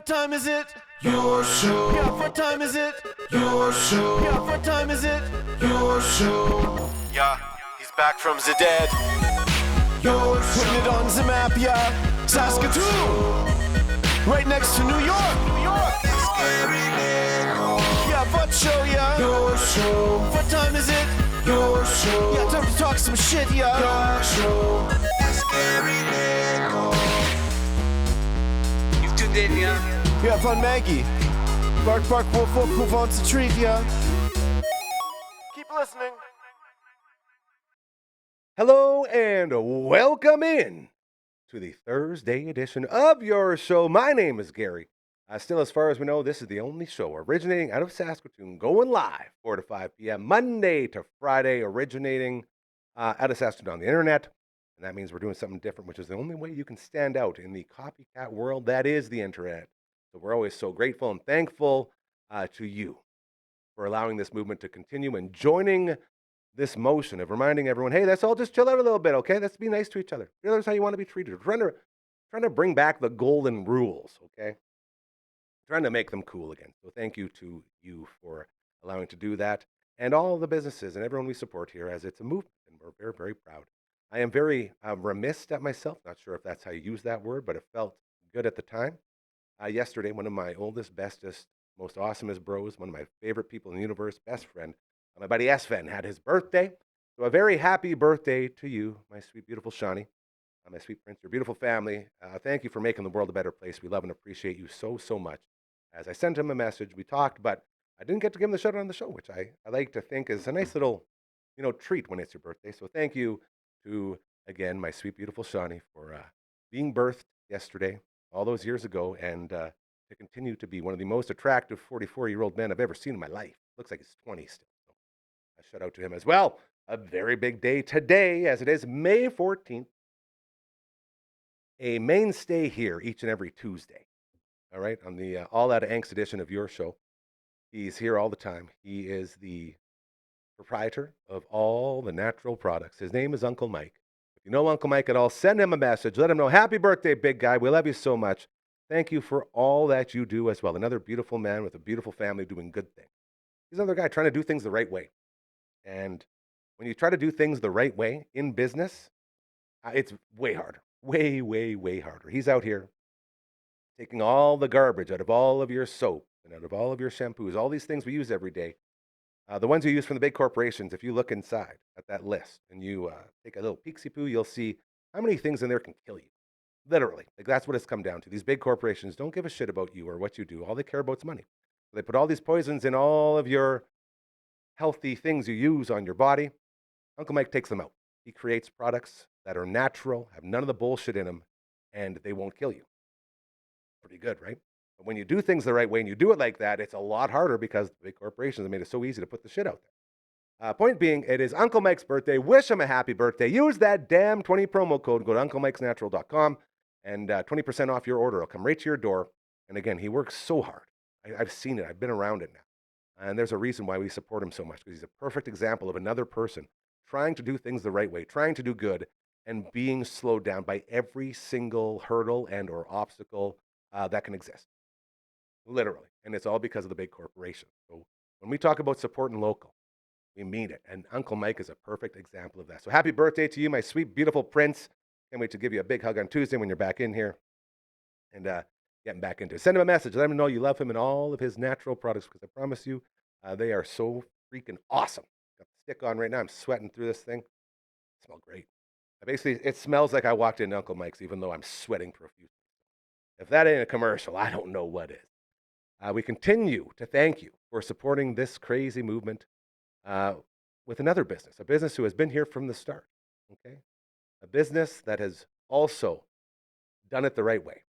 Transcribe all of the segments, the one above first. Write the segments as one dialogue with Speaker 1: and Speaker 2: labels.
Speaker 1: time is it? Your show. Yeah, what time is it? Your show. Yeah, what time is it? Your show. Yeah, he's back from the dead. Your show. Putting it on the map, yeah. Saskatoon. Right next to New York. New York. Yeah, what show, yeah. Your show. What time is it? Your show. Yeah, time to talk some shit, yeah. Your show.
Speaker 2: You've tuned in, yeah.
Speaker 1: Yeah, fun Maggie. Bark, bark, wolf, wolf, who wants a treat, yeah. Keep listening.
Speaker 3: Hello and welcome in to the Thursday edition of your show. My name is Gary. Still, as far as we know, this is the only show originating out of Saskatoon, going live 4 to 5 p.m. Monday to Friday, originating out of Saskatoon on the internet. And that means we're doing something different, which is the only way you can stand out in the copycat world that is the internet. So we're always so grateful and thankful to you for allowing this movement to continue and joining this motion of reminding everyone, hey, let's all just chill out a little bit, okay? Let's be nice to each other. That's how you want to be treated. We're trying to bring back the golden rules, okay? Trying to make them cool again. So thank you to you for allowing to do that, and all the businesses and everyone we support here, as it's a movement, and we're very, very proud. I am very remiss at myself. Not sure if that's how you use that word, but it felt good at the time. Yesterday, one of my oldest, bestest, most awesomest bros, one of my favorite people in the universe, best friend, my buddy Sven, had his birthday. So a very happy birthday to you, my sweet, beautiful Shawnee, my sweet prince, your beautiful family. Thank you for making the world a better place. We love and appreciate you so, so much. As I sent him a message, we talked, but I didn't get to give him the shout out on the show, which I like to think is a nice little, treat when it's your birthday. So thank you to, again, my sweet, beautiful Shawnee for being birthed yesterday, all those years ago, and to continue to be one of the most attractive 44-year-old men I've ever seen in my life. Looks like he's 20 still. So a shout out to him as well. A very big day today, as it is May 14th. A mainstay here each and every Tuesday. All right, on the All Out of Angst edition of your show. He's here all the time. He is the proprietor of all the natural products. His name is Uncle Mike. If you know Uncle Mike at all, send him a message. Let him know, happy birthday, big guy. We love you so much. Thank you for all that you do as well. Another beautiful man with a beautiful family doing good things. He's another guy trying to do things the right way. And when you try to do things the right way in business, it's way harder. Way, way, way harder. He's out here taking all the garbage out of all of your soap and out of all of your shampoos, all these things we use every day. The ones you use from the big corporations, if you look inside at that list and you take a little peek-see-poo, you'll see how many things in there can kill you. Literally. Like, that's what it's come down to. These big corporations don't give a shit about you or what you do. All they care about is money. So they put all these poisons in all of your healthy things you use on your body. Uncle Mike takes them out. He creates products that are natural, have none of the bullshit in them, and they won't kill you. Pretty good, right? But when you do things the right way and you do it like that, it's a lot harder because the big corporations have made it so easy to put the shit out there. Point being, it is Uncle Mike's birthday. Wish him a happy birthday. Use that damn 20 promo code. Go to unclemikesnatural.com and 20% off your order. It'll come right to your door. And again, he works so hard. I've seen it. I've been around it now. And there's a reason why we support him so much, because he's a perfect example of another person trying to do things the right way, trying to do good, and being slowed down by every single hurdle and or obstacle that can exist. Literally. And it's all because of the big corporation. So when we talk about supporting local, we mean it. And Uncle Mike is a perfect example of that. So happy birthday to you, my sweet, beautiful prince. Can't wait to give you a big hug on Tuesday when you're back in here and getting back into it. Send him a message. Let him know you love him and all of his natural products, because I promise you, they are so freaking awesome. Got the stick on right now. I'm sweating through this thing. It smells great. It smells like I walked into Uncle Mike's, even though I'm sweating profusely. If that ain't a commercial, I don't know what is. We continue to thank you for supporting this crazy movement with another business, a business who has been here from the start, okay? A business that has also done it the right way.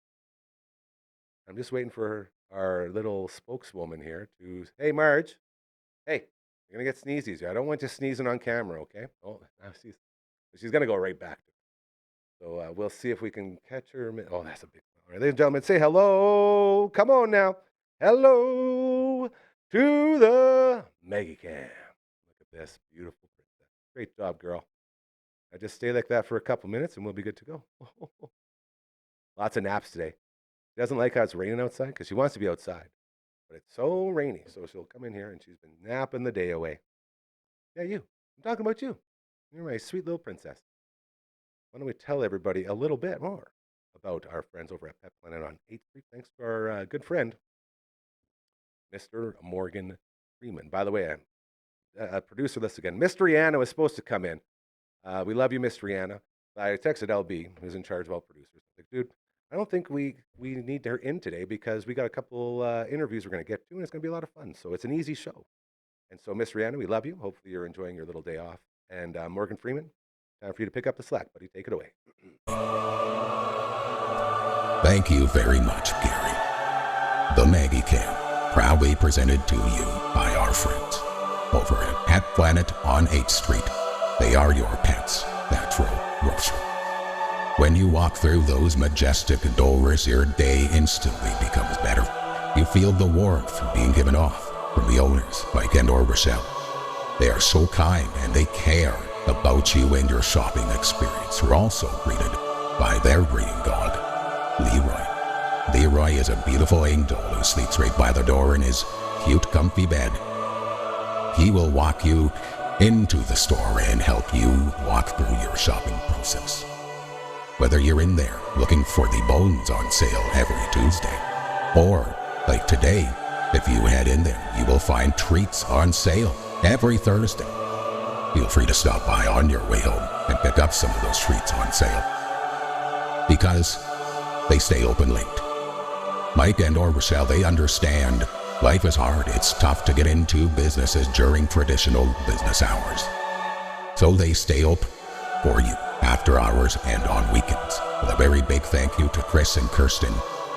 Speaker 3: I'm just waiting for our little spokeswoman here to, hey, Marge, hey, you're going to get sneezies here. I don't want you sneezing on camera, okay? Oh, she's going to go right back to it. So we'll see if we can catch her. Oh, that's a big one. All right, ladies and gentlemen, say hello. Come on now. Hello to the Megacam. Look at this beautiful princess. Great job, girl. I just stay like that for a couple minutes and we'll be good to go. Lots of naps today. She doesn't like how it's raining outside because she wants to be outside, but it's so rainy. So she'll come in here and she's been napping the day away. Yeah, you. I'm talking about you. You're my sweet little princess. Why don't we tell everybody a little bit more about our friends over at Pet Planet on 8th Street? Thanks to our good friend, Mr. Morgan Freeman. By the way, producer list again. Miss Rihanna was supposed to come in. We love you, Miss Rihanna. I texted LB, who's in charge of all producers. Like, dude, I don't think we need her in today because we got a couple interviews we're going to get to, and it's going to be a lot of fun. So it's an easy show. And so, Miss Rihanna, we love you. Hopefully, you're enjoying your little day off. And Morgan Freeman, time for you to pick up the slack, buddy. Take it away.
Speaker 2: Thank you very much, Gary. The Maggie Cam, proudly presented to you by our friends over at Pet Planet on 8th Street. They are your pet's natural grocer. When you walk through those majestic doors, your day instantly becomes better. You feel the warmth being given off from the owners, Mike and or Rochelle. They are so kind and they care about you and your shopping experience. We're also greeted by their breeding dog, Leroy. Leroy is a beautiful angel who sleeps right by the door in his cute, comfy bed. He will walk you into the store and help you walk through your shopping process. Whether you're in there looking for the bones on sale every Tuesday, or like today, if you head in there, you will find treats on sale every Thursday. Feel free to stop by on your way home and pick up some of those treats on sale, because they stay open late. Mike and or Rochelle, they understand life is hard. It's tough to get into businesses during traditional business hours. So they stay open for you after hours and on weekends. With a very big thank you to Chris and Kirsten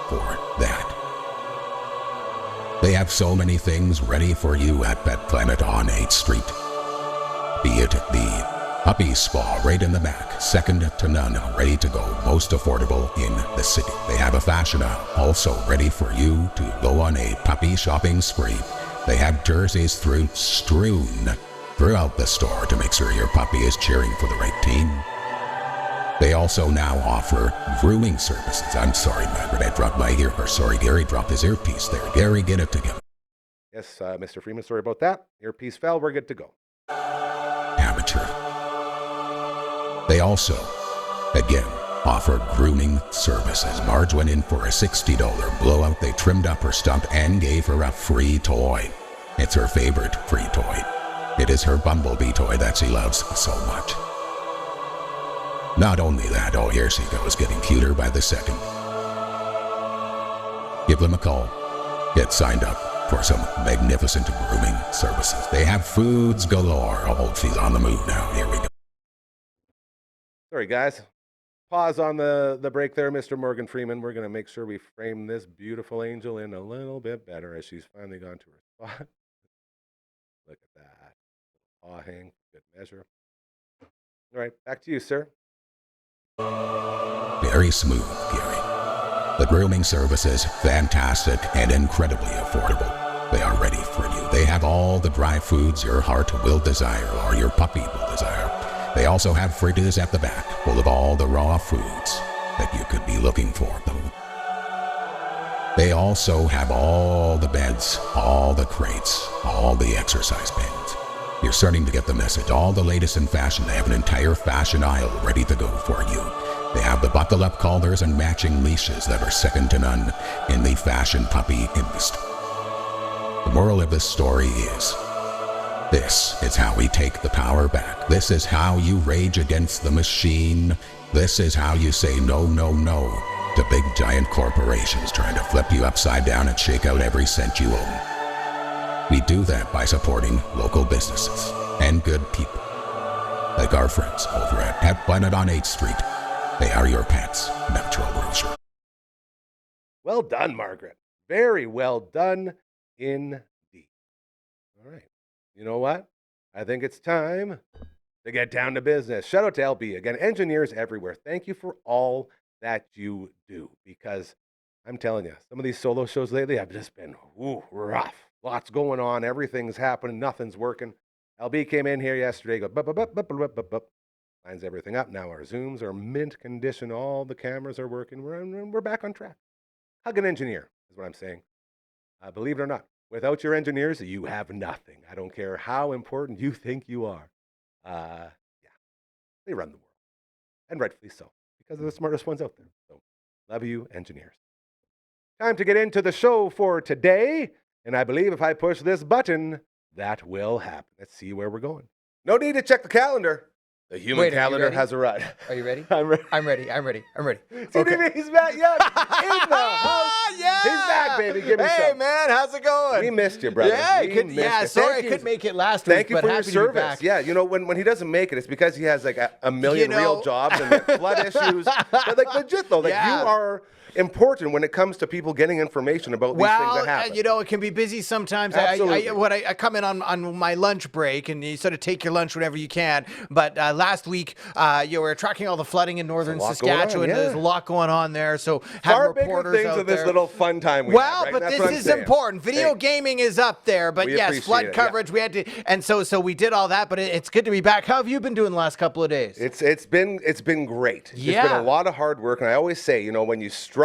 Speaker 2: for that. They have so many things ready for you at Pet Planet on 8th Street. Be it the puppy spa right in the back, second to none, ready to go, most affordable in the city. They have a fashion aisle also ready for you to go on a puppy shopping spree. They have jerseys strewn throughout the store to make sure your puppy is cheering for the right team. They also now offer grooming services. I'm sorry, Margaret, I dropped my ear. Or sorry, Gary dropped his earpiece there. Gary, get it together.
Speaker 3: Yes, Mr. Freeman, sorry about that. Earpiece fell. We're good to go.
Speaker 2: Amateur. They also, again, offer grooming services. Marge went in for a $60 blowout. They trimmed up her stump and gave her a free toy. It's her favorite free toy. It is her bumblebee toy that she loves so much. Not only that, oh, here she goes, getting cuter by the second. Give them a call. Get signed up for some magnificent grooming services. They have foods galore. Oh, she's on the move now. Here we go.
Speaker 3: Sorry, guys. Pause on the break there, Mr. Morgan Freeman. We're going to make sure we frame this beautiful angel in a little bit better as she's finally gone to her spot. Look at that. Paw hang, good measure. All right, back to you, sir.
Speaker 2: Very smooth, Gary. The grooming service is fantastic and incredibly affordable. They are ready for you. They have all the dry foods your heart will desire or your puppy will desire. They also have fridges at the back full of all the raw foods that you could be looking for. They also have all the beds, all the crates, all the exercise bands. You're starting to get the message. All the latest in fashion. They have an entire fashion aisle ready to go for you. They have the buckle-up collars and matching leashes that are second to none in the fashion puppy industry. The moral of this story is, this is how we take the power back. This is how you rage against the machine. This is how you say no, no, no to big giant corporations trying to flip you upside down and shake out every cent you own. We do that by supporting local businesses and good people, like our friends over at Pet Planet on 8th Street. They are your pet's natural grocer.
Speaker 3: Well done, Margaret. Very well done indeed. All right. You know what? I think it's time to get down to business. Shout out to LB. Again, engineers everywhere. Thank you for all that you do, because I'm telling you, some of these solo shows lately have just been rough. Lots going on. Everything's happening. Nothing's working. LB came in here yesterday, lines everything up. Now our Zooms are mint condition. All the cameras are working. We're back on track. Hug an engineer is what I'm saying. Believe it or not, without your engineers, you have nothing. I don't care how important you think you are. Yeah, they run the world, and rightfully so, because they're the smartest ones out there. So, love you, engineers. Time to get into the show for today, and I believe if I push this button, that will happen. Let's see where we're going. No need to check the calendar. The human calendar has arrived.
Speaker 4: Are you ready?
Speaker 3: I'm ready.
Speaker 4: I'm ready. I'm ready. I'm ready.
Speaker 3: Okay. He's back. Yeah, in the house.
Speaker 4: Yeah.
Speaker 3: He's back, baby. Give me
Speaker 4: Hey,
Speaker 3: some.
Speaker 4: man, how's it going?
Speaker 3: We missed you, brother.
Speaker 4: Yeah,
Speaker 3: We missed you.
Speaker 4: sorry I
Speaker 3: Thank you.
Speaker 4: couldn't make it last week.
Speaker 3: Thank you
Speaker 4: but
Speaker 3: for your
Speaker 4: happy to be
Speaker 3: service.
Speaker 4: back.
Speaker 3: Yeah, you know, when he doesn't make it, it's because he has like a million real jobs and like flood issues. But like legit though, like you are important when it comes to people getting information about these things that happen.
Speaker 4: You know, it can be busy sometimes.
Speaker 3: Absolutely.
Speaker 4: I come in on my lunch break, and you sort of take your lunch whenever you can. But last week, you were tracking all the flooding in northern Saskatchewan. There's a lot going on there. So have
Speaker 3: far
Speaker 4: reporters
Speaker 3: bigger things
Speaker 4: out
Speaker 3: than this
Speaker 4: there.
Speaker 3: little fun time we have, right?
Speaker 4: But
Speaker 3: That's
Speaker 4: this
Speaker 3: what I'm
Speaker 4: is
Speaker 3: saying.
Speaker 4: important. Video gaming is up there, but
Speaker 3: we
Speaker 4: yes,
Speaker 3: appreciate
Speaker 4: flood
Speaker 3: it,
Speaker 4: coverage. We had to, and so we did all that. But it's good to be back. How have you been doing the last couple of days?
Speaker 3: It's been great.
Speaker 4: Yeah.
Speaker 3: It's been a lot of hard work, and I always say, you know, when you struggle,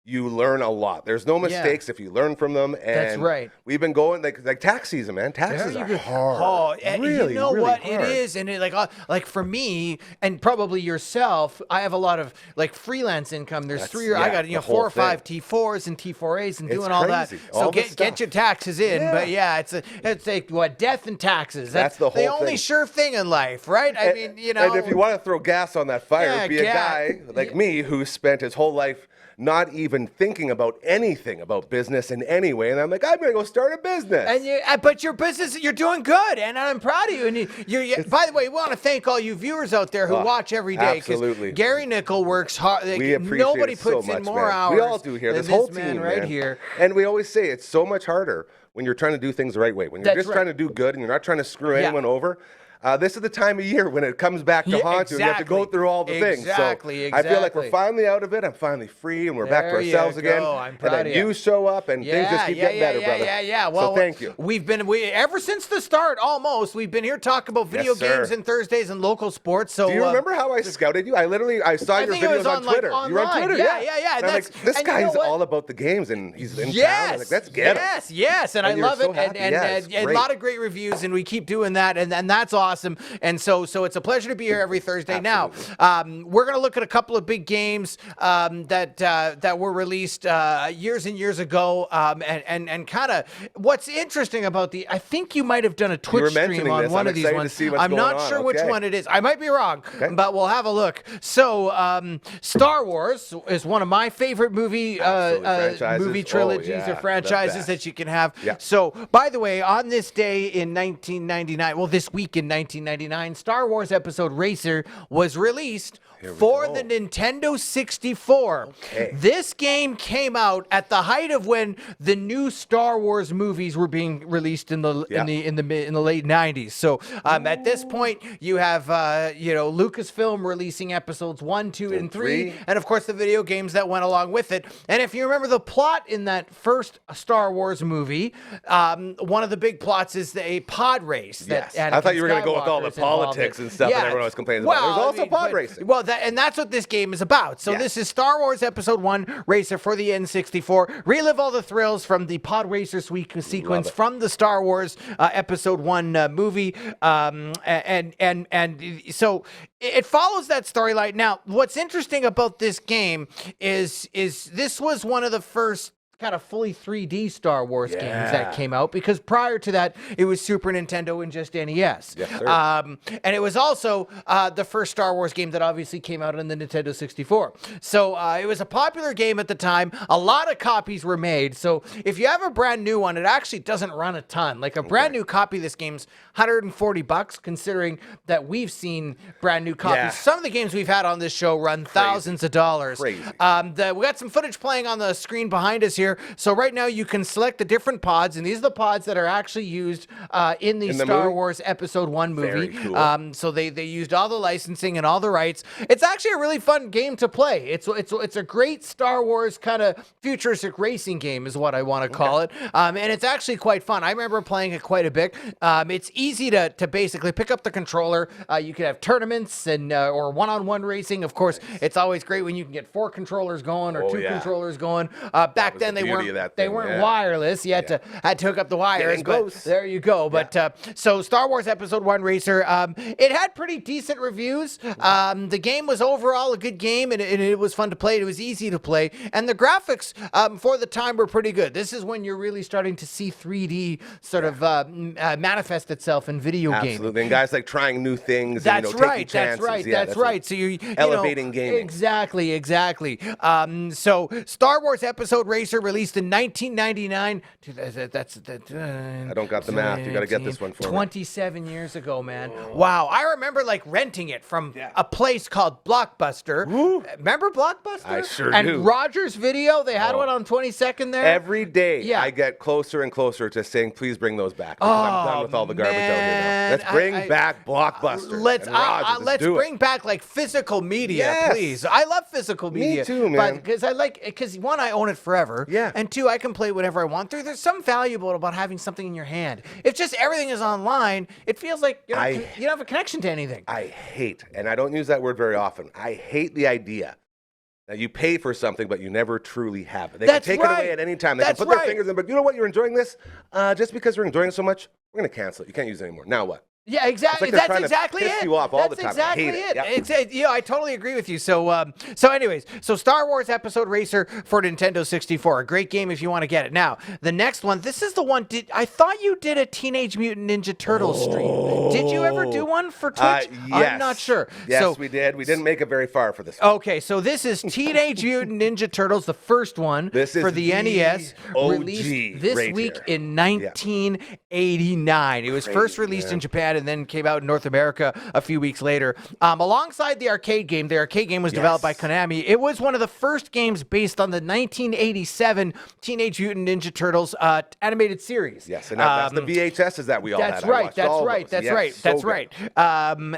Speaker 3: you learn a lot. There's no mistakes if you learn from them. And
Speaker 4: that's right.
Speaker 3: We've been going like tax season, man. Taxes are hard.
Speaker 4: Oh, and
Speaker 3: really,
Speaker 4: you know
Speaker 3: really
Speaker 4: what
Speaker 3: hard.
Speaker 4: it is, and it like for me and probably yourself, I have a lot of like freelance income. There's I got 4 or 5 T4s and T4As and doing all that.
Speaker 3: Crazy.
Speaker 4: So
Speaker 3: All the
Speaker 4: get your taxes in.
Speaker 3: Yeah.
Speaker 4: But yeah, it's like what, death and taxes.
Speaker 3: That's the whole
Speaker 4: the only
Speaker 3: thing.
Speaker 4: sure thing in life, right? I mean, you know.
Speaker 3: And if you want to throw gas on that fire, be a guy like me who spent his whole life not even thinking about anything about business in any way. And I'm like, I'm going to go start a business.
Speaker 4: But your business, you're doing good, and I'm proud of you. And by the way, we want to thank all you viewers out there who watch every day.
Speaker 3: Absolutely.
Speaker 4: Gary Nickel works hard.
Speaker 3: We appreciate
Speaker 4: Nobody
Speaker 3: it so
Speaker 4: puts
Speaker 3: much,
Speaker 4: in more
Speaker 3: man.
Speaker 4: hours.
Speaker 3: We all do here. This whole team,
Speaker 4: right
Speaker 3: man.
Speaker 4: here.
Speaker 3: And we always say it's so much harder when you're trying to do things the right way. When you're just trying to do good and you're not trying to screw anyone over. This is the time of year when it comes back to haunt you. And you have to go through all the things. So I feel like we're finally out of it. I'm finally free, and we're back to ourselves again.
Speaker 4: I'm proud
Speaker 3: and then you show up, and things just keep getting better, brother.
Speaker 4: Yeah. Well,
Speaker 3: so thank you.
Speaker 4: We've been ever since the start, almost. We've been here talking about video games and Thursdays and local sports. So
Speaker 3: do you remember how I scouted you? I saw your videos on Twitter. You were on Twitter,
Speaker 4: yeah.
Speaker 3: And I'm like, this guy's all about the games, and he's in town. I'm like, let's get him.
Speaker 4: Yes, and I love it.
Speaker 3: And
Speaker 4: a lot of great reviews, and we keep doing that, and that's awesome. And so it's a pleasure to be here every Thursday.
Speaker 3: Absolutely.
Speaker 4: Now, we're going to look at a couple of big games that were released years and years ago, and kind of what's interesting about I think you might have done a Twitch stream on one of these ones.
Speaker 3: I'm
Speaker 4: not sure which one it is. I might be wrong, but we'll have a look. So, Star Wars is one of my favorite movie trilogies or franchises that you can have.
Speaker 3: Yeah.
Speaker 4: So, by the way, on this day in 1999, this week in 1999, Star Wars Episode Racer was released for the Nintendo 64.
Speaker 3: Okay.
Speaker 4: This game came out at the height of when the new Star Wars movies were being released in the late 90s. So at this point, you have Lucasfilm releasing episodes 1, 2, and 3, and of course the video games that went along with it. And if you remember the plot in that first Star Wars movie, one of the big plots is a pod race.
Speaker 3: I thought you were going to go with all the politics and stuff that everyone was complaining about. There's also pod racing.
Speaker 4: And that's what this game is about. So this is Star Wars Episode 1 Racer for the N64. Relive all the thrills from the pod racer sequence from the Star Wars Episode 1 movie. And so it follows that storyline. Now, what's interesting about this game is this was one of the first kind of fully 3D Star Wars games that came out, because prior to that it was Super Nintendo and just NES.
Speaker 3: Yes, sir.
Speaker 4: And it was also the first Star Wars game that obviously came out on the Nintendo 64. So it was a popular game at the time. A lot of copies were made. So if you have a brand new one, it actually doesn't run a ton. Like a brand new copy of this game's $140, considering that we've seen brand new copies.
Speaker 3: Yeah.
Speaker 4: Some of the games we've had on this show run thousands of dollars.
Speaker 3: Crazy.
Speaker 4: We got some footage playing on the screen behind us here. there. So right now you can select the different pods, and these are the pods that are actually used in the Star Wars Episode 1 movie.
Speaker 3: Very cool.
Speaker 4: So they used all the licensing and all the rights. It's actually a really fun game to play. It's a great Star Wars kind of futuristic racing game is what I want to call it. And it's actually quite fun. I remember playing it quite a bit. It's easy to basically pick up the controller. You can have tournaments and or one-on-one racing. Of course, it's always great when you can get 4 controllers going or 2 controllers going. Back then they weren't wireless. You had to hook up the wires. But there you go. But so Star Wars Episode 1 Racer, it had pretty decent reviews. The game was overall a good game, and it was fun to play. It was easy to play, and the graphics for the time were pretty good. This is when you're really starting to see 3D sort of manifest itself in video games.
Speaker 3: Absolutely, and guys like trying new things.
Speaker 4: That's
Speaker 3: and,
Speaker 4: right.
Speaker 3: Taking chances.
Speaker 4: That's right. So you
Speaker 3: elevating gaming.
Speaker 4: Exactly. So Star Wars Episode Racer released in 1999.
Speaker 3: I don't got the math. You got to get this one for
Speaker 4: 27 years ago, man. Wow. I remember like renting it from a place called Blockbuster. Remember Blockbuster?
Speaker 3: I sure do.
Speaker 4: And Rogers Video, they had one on 22nd there.
Speaker 3: Every day, I get closer and closer to saying, please bring those back. Because I'm done with all the garbage out here now. Let's bring back Blockbuster.
Speaker 4: Let's bring back like physical media, please. I love physical media.
Speaker 3: Me too, man.
Speaker 4: Because one, I own it forever.
Speaker 3: Yeah.
Speaker 4: And two, I can play whatever I want. There's something valuable about having something in your hand. If just everything is online, it feels like you don't have a connection to anything.
Speaker 3: I hate, and I don't use that word very often, I hate the idea that you pay for something, but you never truly have it. They can take it away at any time. They can put their fingers in, but you know what? You're enjoying this? Just because we're enjoying it so much, we're going to cancel it. You can't use it anymore. Now what?
Speaker 4: Yeah, exactly.
Speaker 3: It's like
Speaker 4: That's exactly
Speaker 3: piss
Speaker 4: it.
Speaker 3: you off all
Speaker 4: That's
Speaker 3: the time.
Speaker 4: exactly
Speaker 3: I hate
Speaker 4: it.
Speaker 3: Yep.
Speaker 4: I totally agree with you. So, anyways, Star Wars Episode Racer for Nintendo 64, a great game if you want to get it. Now, the next one. This is the one. I thought you did a Teenage Mutant Ninja Turtles stream. Did you ever do one for Twitch?
Speaker 3: Yes.
Speaker 4: I'm not sure.
Speaker 3: Yes, we did. We didn't make it very far for this one.
Speaker 4: Okay, so this is Teenage Mutant Ninja Turtles, the first one for the NES, released this week in 1989. It was first released in Japan and then came out in North America a few weeks later. Alongside the arcade game was developed by Konami. It was one of the first games based on the 1987 Teenage Mutant Ninja Turtles animated series.
Speaker 3: Yes, and that's the VHSs that we all had.
Speaker 4: That's right.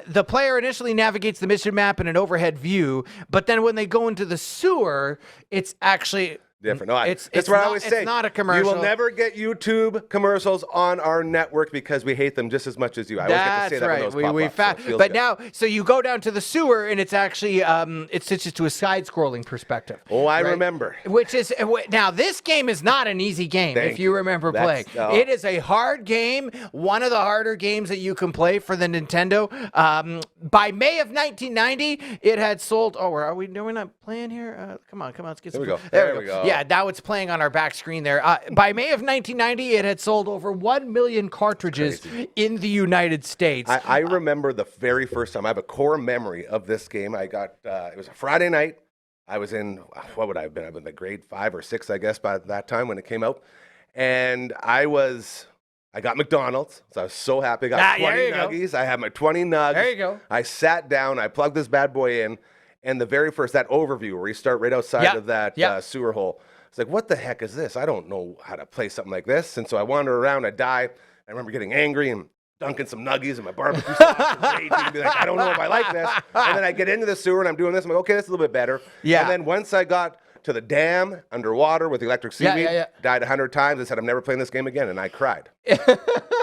Speaker 4: The player initially navigates the mission map in an overhead view, but then when they go into the sewer, it's actually
Speaker 3: different. No,
Speaker 4: it's
Speaker 3: what I always say.
Speaker 4: It's not a commercial.
Speaker 3: You will never get YouTube commercials on our network because we hate them just as much as you. I always get to say that when those pop up, so
Speaker 4: but now, so you go down to the sewer and it's actually it switches to a side-scrolling perspective.
Speaker 3: Oh, I remember.
Speaker 4: Which is now this game is not an easy game if you remember playing. It is a hard game, one of the harder games that you can play for the Nintendo. By May of 1990, it had sold. Oh, are we not playing here? Come on, let's get some.
Speaker 3: There we go.
Speaker 4: Yeah, now it's playing on our back screen there. By May of 1990, it had sold over 1 million cartridges in the United States.
Speaker 3: I remember the very first time. I have a core memory of this game. I got, it was a Friday night. I was in, what would I have been? I was in grade 5 or 6, I guess, by that time when it came out. And I got McDonald's, so I was so happy. I got 20 nuggies. I had my 20 nugs.
Speaker 4: There you go.
Speaker 3: I sat down. I plugged this bad boy in. And the very first, that overview where you start right outside of that sewer hole, it's like, what the heck is this? I don't know how to play something like this. And so I wander around, I die. I remember getting angry and dunking some nuggies in my barbecue sauce and raging and be like, I don't know if I like this. And then I get into the sewer and I'm doing this. I'm like, okay, that's a little bit better. Yeah. And then once I got to the dam underwater with the electric seaweed, died 100 times. I said, I'm never playing this game again. And I cried.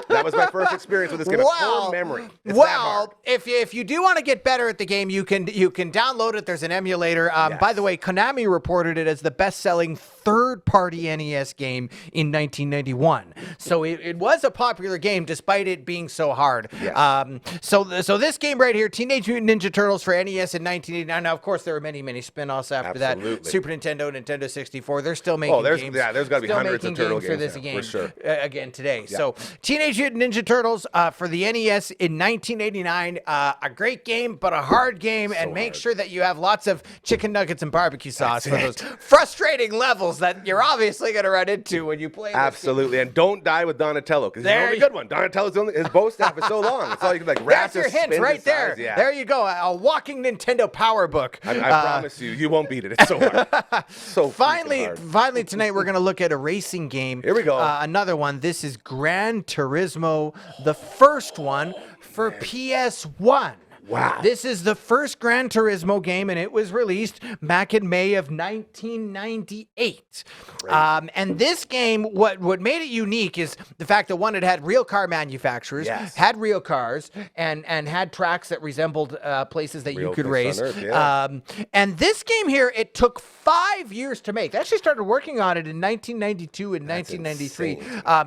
Speaker 3: That was my first experience with this game. Core memory. It's that hard.
Speaker 4: If you do want to get better at the game, you can download it. There's an emulator. By the way, Konami reported it as the best-selling third-party NES game in 1991. So it was a popular game despite it being so hard.
Speaker 3: Yes.
Speaker 4: So this game right here, Teenage Mutant Ninja Turtles for NES in 1989. Now, of course, there were many spin-offs after that. Super Nintendo, Nintendo 64. They're still making games.
Speaker 3: There's got to be hundreds of turtle games
Speaker 4: for this game
Speaker 3: for sure.
Speaker 4: Again today. So Teenage Mutant Ninja Turtles for the NES in 1989. A great game, but a hard game. And make sure that you have lots of chicken nuggets and barbecue sauce for those frustrating levels that you're obviously going to run into when you play.
Speaker 3: Absolutely. And don't die with Donatello, because he's the only good one. Donatello's his bow staff is so long. It's all you can like wrap.
Speaker 4: That's your hint right there.
Speaker 3: Yeah.
Speaker 4: There you go. A walking Nintendo Power Book.
Speaker 3: I promise you won't beat it. It's so hard. So
Speaker 4: finally tonight we're going to look at a racing game.
Speaker 3: Here we go.
Speaker 4: Another one. This is Gran Turismo, the first one for PS1.
Speaker 3: Wow.
Speaker 4: This is the first Gran Turismo game, and it was released back in May of 1998. And this game, what made it unique is the fact that, one, it had real car manufacturers, had real cars, and had tracks that resembled places that you could race. And this game here, it took 5 years to make. They actually started working on it in 1992 and 1993.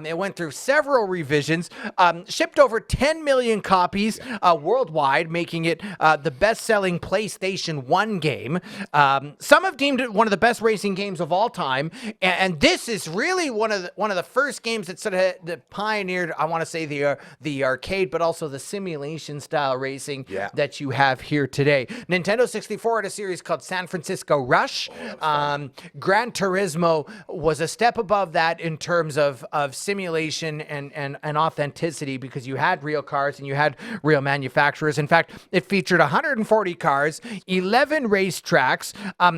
Speaker 4: It went through several revisions, shipped over 10 million copies worldwide, making it the best-selling PlayStation 1 game. Some have deemed it one of the best racing games of all time, and this is really one of the first games that sort of that pioneered, I want to say, the arcade, but also the simulation-style racing that you have here today. Nintendo 64 had a series called San Francisco Rush. Gran Turismo was a step above that in terms of simulation and authenticity, because you had real cars and you had real manufacturers. In fact, it featured 140 cars, 11 racetracks.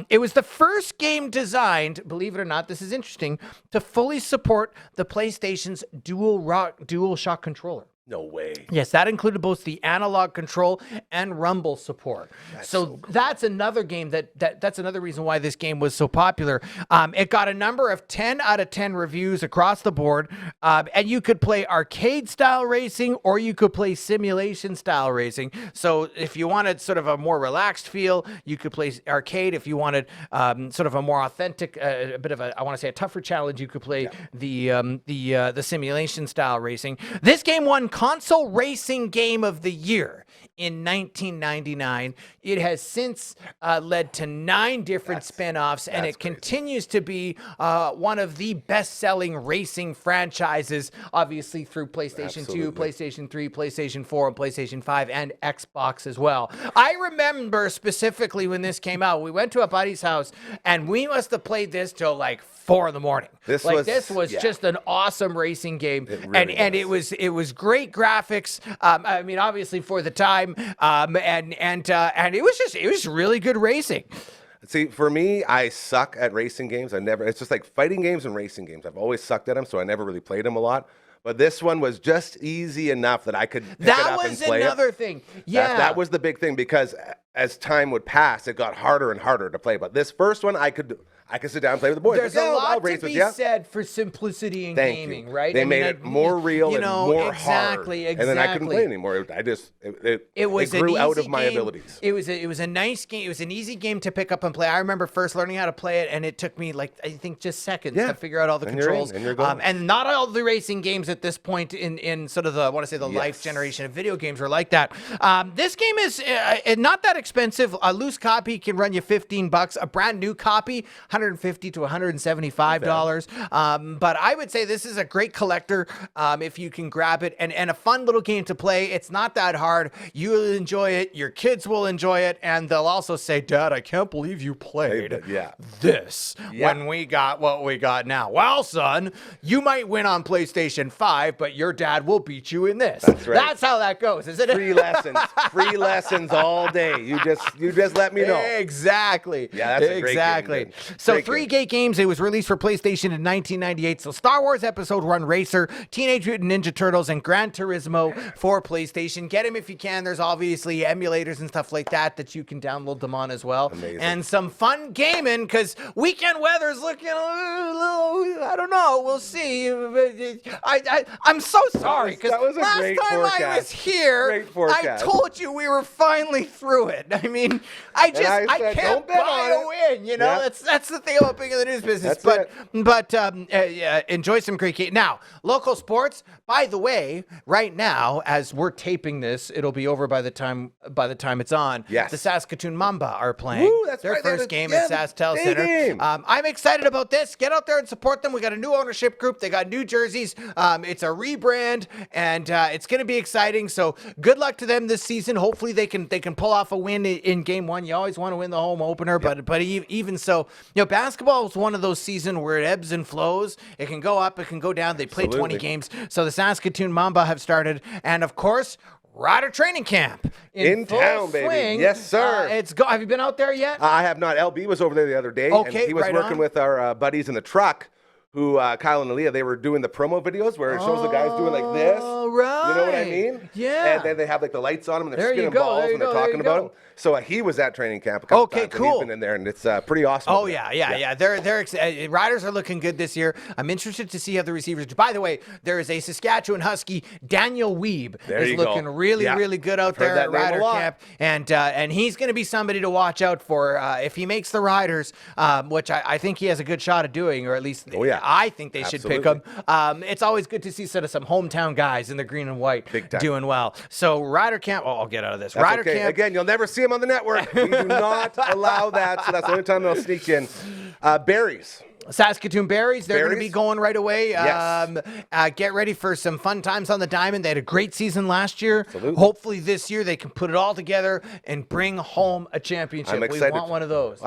Speaker 4: It was the first game designed, believe it or not, this is interesting, to fully support the PlayStation's DualShock controller.
Speaker 3: No way.
Speaker 4: Yes, that included both the analog control and rumble support. So cool. That's another game that's another reason why this game was so popular. It got a number of 10 out of 10 reviews across the board. And you could play arcade style racing, or you could play simulation style racing. So if you wanted sort of a more relaxed feel, you could play arcade. If you wanted sort of a more authentic, a bit of a, I want to say, a tougher challenge, you could play the simulation style racing. This game won Console Racing Game of the Year in 1999. It has since led to 9 different spin-offs, and it continues to be one of the best-selling racing franchises, obviously through PlayStation 2, PlayStation 3, PlayStation 4, and PlayStation 5, and Xbox as well. I remember specifically when this came out, we went to a buddy's house, and we must have played this till like 4 in the morning. This was just an awesome racing game, it was great graphics. I mean, obviously for the time, and it was really good racing.
Speaker 3: See, for me, I suck at racing games. It's just like fighting games and racing games. I've always sucked at them, so I never really played them a lot. But this one was just easy enough that I could pick it up and play it.
Speaker 4: That was another thing. Yeah.
Speaker 3: That was the big thing, because as time would pass, it got harder and harder to play. But this first one, I could sit down and play with the boys.
Speaker 4: There's a lot to be said for simplicity in gaming, right?
Speaker 3: They made it more real and more hard.
Speaker 4: Exactly.
Speaker 3: And then I couldn't play anymore. It grew out of my abilities.
Speaker 4: It was a nice game. It was an easy game to pick up and play. I remember first learning how to play it, and it took me I think just seconds to figure out all the controls. And not all the racing games at this point in sort of the life generation of video games are like that. This game is not that expensive. A loose copy can run you $15. A brand new copy, $150 to $175. But I would say this is a great collector if you can grab it, and a fun little game to play. It's not that hard. You'll enjoy it. Your kids will enjoy it, and they'll also say, "Dad, I can't believe you played this when we got what we got now." Well, son, you might win on PlayStation 5, but your dad will beat you in this.
Speaker 3: That's right.
Speaker 4: That's how that goes, isn't it?
Speaker 3: Free lessons all day. You just let me know.
Speaker 4: Exactly.
Speaker 3: Yeah, that's a great game.
Speaker 4: So 3 great games. It was released for PlayStation in 1998. So Star Wars Episode 1 Racer, Teenage Mutant Ninja Turtles, and Gran Turismo for PlayStation. Get them if you can. There's obviously emulators and stuff like that you can download them on as well.
Speaker 3: Amazing.
Speaker 4: And some fun gaming, because weekend weather's looking a little, I don't know. We'll see. I'm so sorry, because last time I was here, I told you we were finally through it. I mean, I can't buy a win, you know? That's the the thing about being in the news business.
Speaker 3: That's
Speaker 4: But enjoy some great game. Now, local sports. By the way, right now, as we're taping this, it'll be over by the time it's on.
Speaker 3: Yes.
Speaker 4: The Saskatoon Mamba are playing
Speaker 3: Woo, that's
Speaker 4: their
Speaker 3: right.
Speaker 4: first game at SaskTel
Speaker 3: day
Speaker 4: Center.
Speaker 3: game.
Speaker 4: I'm excited about this. Get out there and support them. We got a new ownership group. They got new jerseys. It's a rebrand, and it's going to be exciting. So good luck to them this season. Hopefully they can pull off a win in game one. You always want to win the home opener, but even so, basketball is one of those seasons where it ebbs and flows. It can go up, it can go down. They play 20 games. So the Saskatoon Mamba have started, and of course, Rider training camp
Speaker 3: in
Speaker 4: full
Speaker 3: town, baby.
Speaker 4: swing.
Speaker 3: Yes, sir.
Speaker 4: Have you been out there yet?
Speaker 3: I have not. LB was over there the other day,
Speaker 4: Okay,
Speaker 3: and he was
Speaker 4: right
Speaker 3: working
Speaker 4: on.
Speaker 3: with our buddies in the truck. Who Kyle and Aaliyah, they were doing the promo videos where it shows the guys doing like this.
Speaker 4: Oh, right.
Speaker 3: You know what I mean?
Speaker 4: Yeah.
Speaker 3: And then they have like the lights on them and they're
Speaker 4: There you
Speaker 3: spinning
Speaker 4: go,
Speaker 3: balls
Speaker 4: there you
Speaker 3: and they're
Speaker 4: go, there
Speaker 3: talking
Speaker 4: you
Speaker 3: about
Speaker 4: go.
Speaker 3: them. So he was at training camp a couple
Speaker 4: Okay,
Speaker 3: times, and
Speaker 4: cool.
Speaker 3: he's been in there, and it's pretty awesome.
Speaker 4: Oh
Speaker 3: over there.
Speaker 4: yeah. They're Riders are looking good this year. I'm interested to see how the receivers do. By the way, there is a Saskatchewan Husky, Daniel Weeb,
Speaker 3: There
Speaker 4: is
Speaker 3: you
Speaker 4: looking
Speaker 3: go.
Speaker 4: really good out
Speaker 3: I've heard
Speaker 4: there
Speaker 3: that
Speaker 4: at
Speaker 3: name a
Speaker 4: Rider
Speaker 3: lot.
Speaker 4: camp, and he's going to be somebody to watch out for if he makes the Riders, which I think he has a good shot of doing, or at least I think they should pick him. It's always good to see sort of some hometown guys in the green and white
Speaker 3: Big time.
Speaker 4: doing well. So Rider camp. Oh, I'll get out of this.
Speaker 3: That's
Speaker 4: Rider
Speaker 3: okay.
Speaker 4: camp.
Speaker 3: Again, you'll never see him on the network. We do not allow that, so that's the only time they'll sneak in. Berries.
Speaker 4: Saskatoon Berries, they're going to
Speaker 3: Berries?
Speaker 4: be going right away.
Speaker 3: Yes.
Speaker 4: Get ready for some fun times on the diamond. They had a great season last year.
Speaker 3: Absolutely.
Speaker 4: Hopefully this year they can put it all together and bring home a championship.
Speaker 3: I'm excited.
Speaker 4: We want one of those.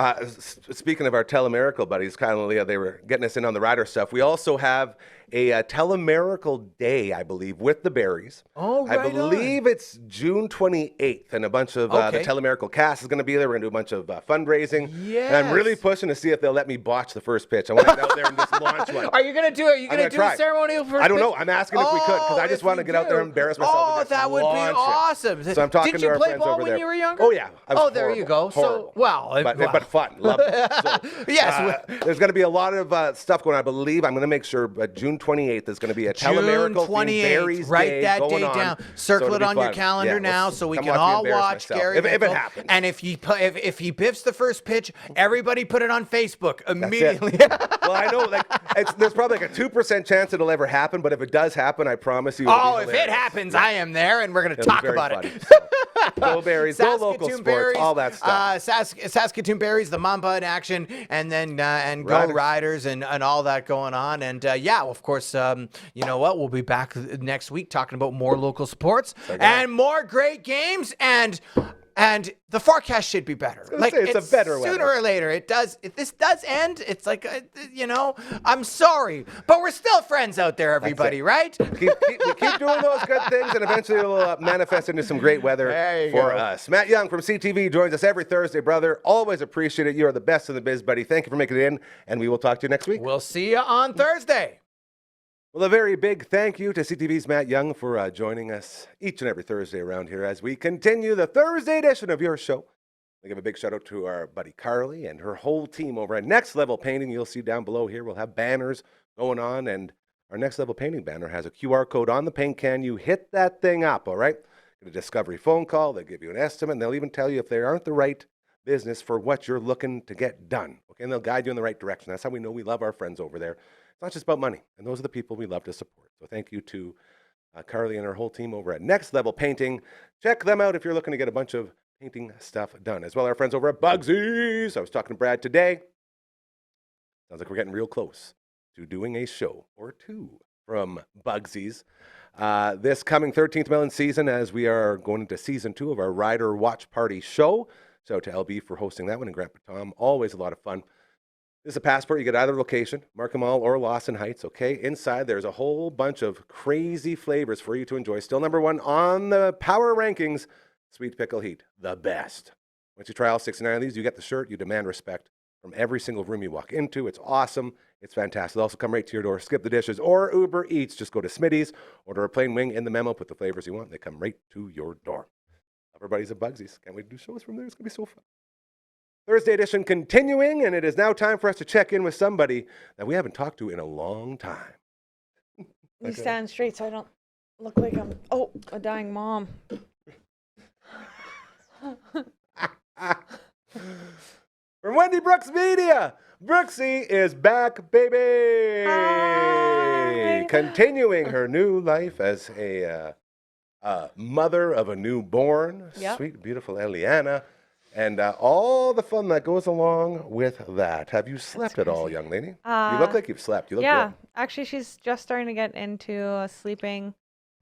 Speaker 3: Speaking of our telemiracle buddies, Kyle and Leah, they were getting us in on the rider stuff. We also have a telemiracle day, I believe, with the Berries.
Speaker 4: Oh,
Speaker 3: I
Speaker 4: right
Speaker 3: believe it's June 28th, and a bunch of the
Speaker 4: Okay.
Speaker 3: telemiracle cast is going to be there. We're going to do a bunch of fundraising. And I'm really
Speaker 4: Yes.
Speaker 3: pushing to see if they'll let me botch the first pitch. I want to get out there and just launch one.
Speaker 4: Are you going to do it? Are you going to do
Speaker 3: try.
Speaker 4: a ceremonial first
Speaker 3: I don't
Speaker 4: pitch?
Speaker 3: know. I'm asking if we could, because I just
Speaker 4: if
Speaker 3: want to
Speaker 4: you
Speaker 3: get out there
Speaker 4: do.
Speaker 3: and embarrass myself.
Speaker 4: Oh,
Speaker 3: and just
Speaker 4: that would be
Speaker 3: launch it.
Speaker 4: awesome.
Speaker 3: So I'm talking
Speaker 4: Did
Speaker 3: to
Speaker 4: you
Speaker 3: our
Speaker 4: play
Speaker 3: friends
Speaker 4: ball
Speaker 3: over
Speaker 4: when
Speaker 3: there.
Speaker 4: you were younger?
Speaker 3: Oh, yeah. I was
Speaker 4: there you
Speaker 3: horrible.
Speaker 4: go. So,
Speaker 3: Horrible.
Speaker 4: well,
Speaker 3: But fun. Love it. So,
Speaker 4: Yes.
Speaker 3: there's going to be a lot of stuff going on. I believe I'm going to make sure June 28th is going to be a
Speaker 4: June
Speaker 3: telemiracle
Speaker 4: 28th.
Speaker 3: Berries
Speaker 4: Write
Speaker 3: day
Speaker 4: that
Speaker 3: going
Speaker 4: date
Speaker 3: on.
Speaker 4: down.
Speaker 3: So
Speaker 4: Circle
Speaker 3: it'll
Speaker 4: it
Speaker 3: be
Speaker 4: on your
Speaker 3: fun.
Speaker 4: calendar
Speaker 3: Yeah,
Speaker 4: now,
Speaker 3: we'll
Speaker 4: so we
Speaker 3: come
Speaker 4: can
Speaker 3: watch me
Speaker 4: all
Speaker 3: embarrass
Speaker 4: watch
Speaker 3: myself.
Speaker 4: Gary.
Speaker 3: If it
Speaker 4: Nickel.
Speaker 3: happens.
Speaker 4: And if he biffs the first pitch, everybody put it on Facebook
Speaker 3: That's it.
Speaker 4: immediately.
Speaker 3: Well, I know there's probably like a 2% chance it'll ever happen, but if it does happen, I promise you.
Speaker 4: Oh, if it happens, I am there, and we're going to
Speaker 3: It'll be
Speaker 4: talk
Speaker 3: very
Speaker 4: about
Speaker 3: funny.
Speaker 4: it.
Speaker 3: So, go Berries, go local
Speaker 4: Saskatoon
Speaker 3: sports,
Speaker 4: Berries,
Speaker 3: all that stuff.
Speaker 4: Saskatoon Berries, the Mamba in action, and then and go
Speaker 3: Riders.
Speaker 4: Riders and all that going on. And of course, you know what? We'll be back next week talking about more local sports and more great games and the forecast should be better.
Speaker 3: It's a better
Speaker 4: sooner
Speaker 3: weather.
Speaker 4: or later. It does. If this does end, it's like I'm sorry, but we're still friends out there, everybody, right?
Speaker 3: keep doing those good things, and eventually it'll manifest into some great weather
Speaker 4: There you
Speaker 3: for
Speaker 4: go.
Speaker 3: us. Matt Young from CTV joins us every Thursday, brother. Always appreciate it. You are the best in the biz, buddy. Thank you for making it in, and we will talk to you next week.
Speaker 4: We'll see you on Thursday.
Speaker 3: Well, a very big thank you to CTV's Matt Young for joining us each and every Thursday around here as we continue the Thursday edition of your show. I give a big shout out to our buddy Carly and her whole team over at Next Level Painting. You'll see down below here, we'll have banners going on, and our Next Level Painting banner has a QR code on the paint can. You hit that thing up, all right? Get a discovery phone call. They'll give you an estimate, and they'll even tell you if they aren't the right business for what you're looking to get done. Okay, and they'll guide you in the right direction. That's how we know we love our friends over there. It's not just about money, and those are the people we love to support. So thank you to Carly and her whole team over at Next Level Painting. Check them out if you're looking to get a bunch of painting stuff done. As well, our friends over at Bugsy's. I was talking to Brad today. Sounds like we're getting real close to doing a show or two from Bugsy's. This coming 13th Melon season, as we are going into season 2 of our Rider Watch Party show. Shout out to LB for hosting that one, and Grandpa Tom. Always a lot of fun. This is a passport. You get either location, Markham Mall or Lawson Heights, okay? Inside, there's a whole bunch of crazy flavors for you to enjoy. Still number 1 on the power rankings, Sweet Pickle Heat, the best. Once you try all 69 of these, you get the shirt. You demand respect from every single room you walk into. It's awesome. It's fantastic. They'll also come right to your door. Skip the dishes or Uber Eats. Just go to Smitty's, order a plain wing in the memo, put the flavors you want. They come right to your door. Everybody's at Bugsy's. Can't wait to do shows from there. It's going to be so fun. Thursday edition continuing, and it is now time for us to check in with somebody that we haven't talked to in a long time.
Speaker 5: You stand straight so I don't look like I'm, a dying mom.
Speaker 3: from Wendy Brooks Media. Brooksy is back, baby.
Speaker 5: Hi.
Speaker 3: Continuing her new life as a mother of a newborn,
Speaker 5: Yep.
Speaker 3: sweet, beautiful Eliana, and all the fun that goes along with that. Have you slept at all, young lady? You look like you've slept. You look
Speaker 5: Yeah,
Speaker 3: good.
Speaker 5: actually, she's just starting to get into sleeping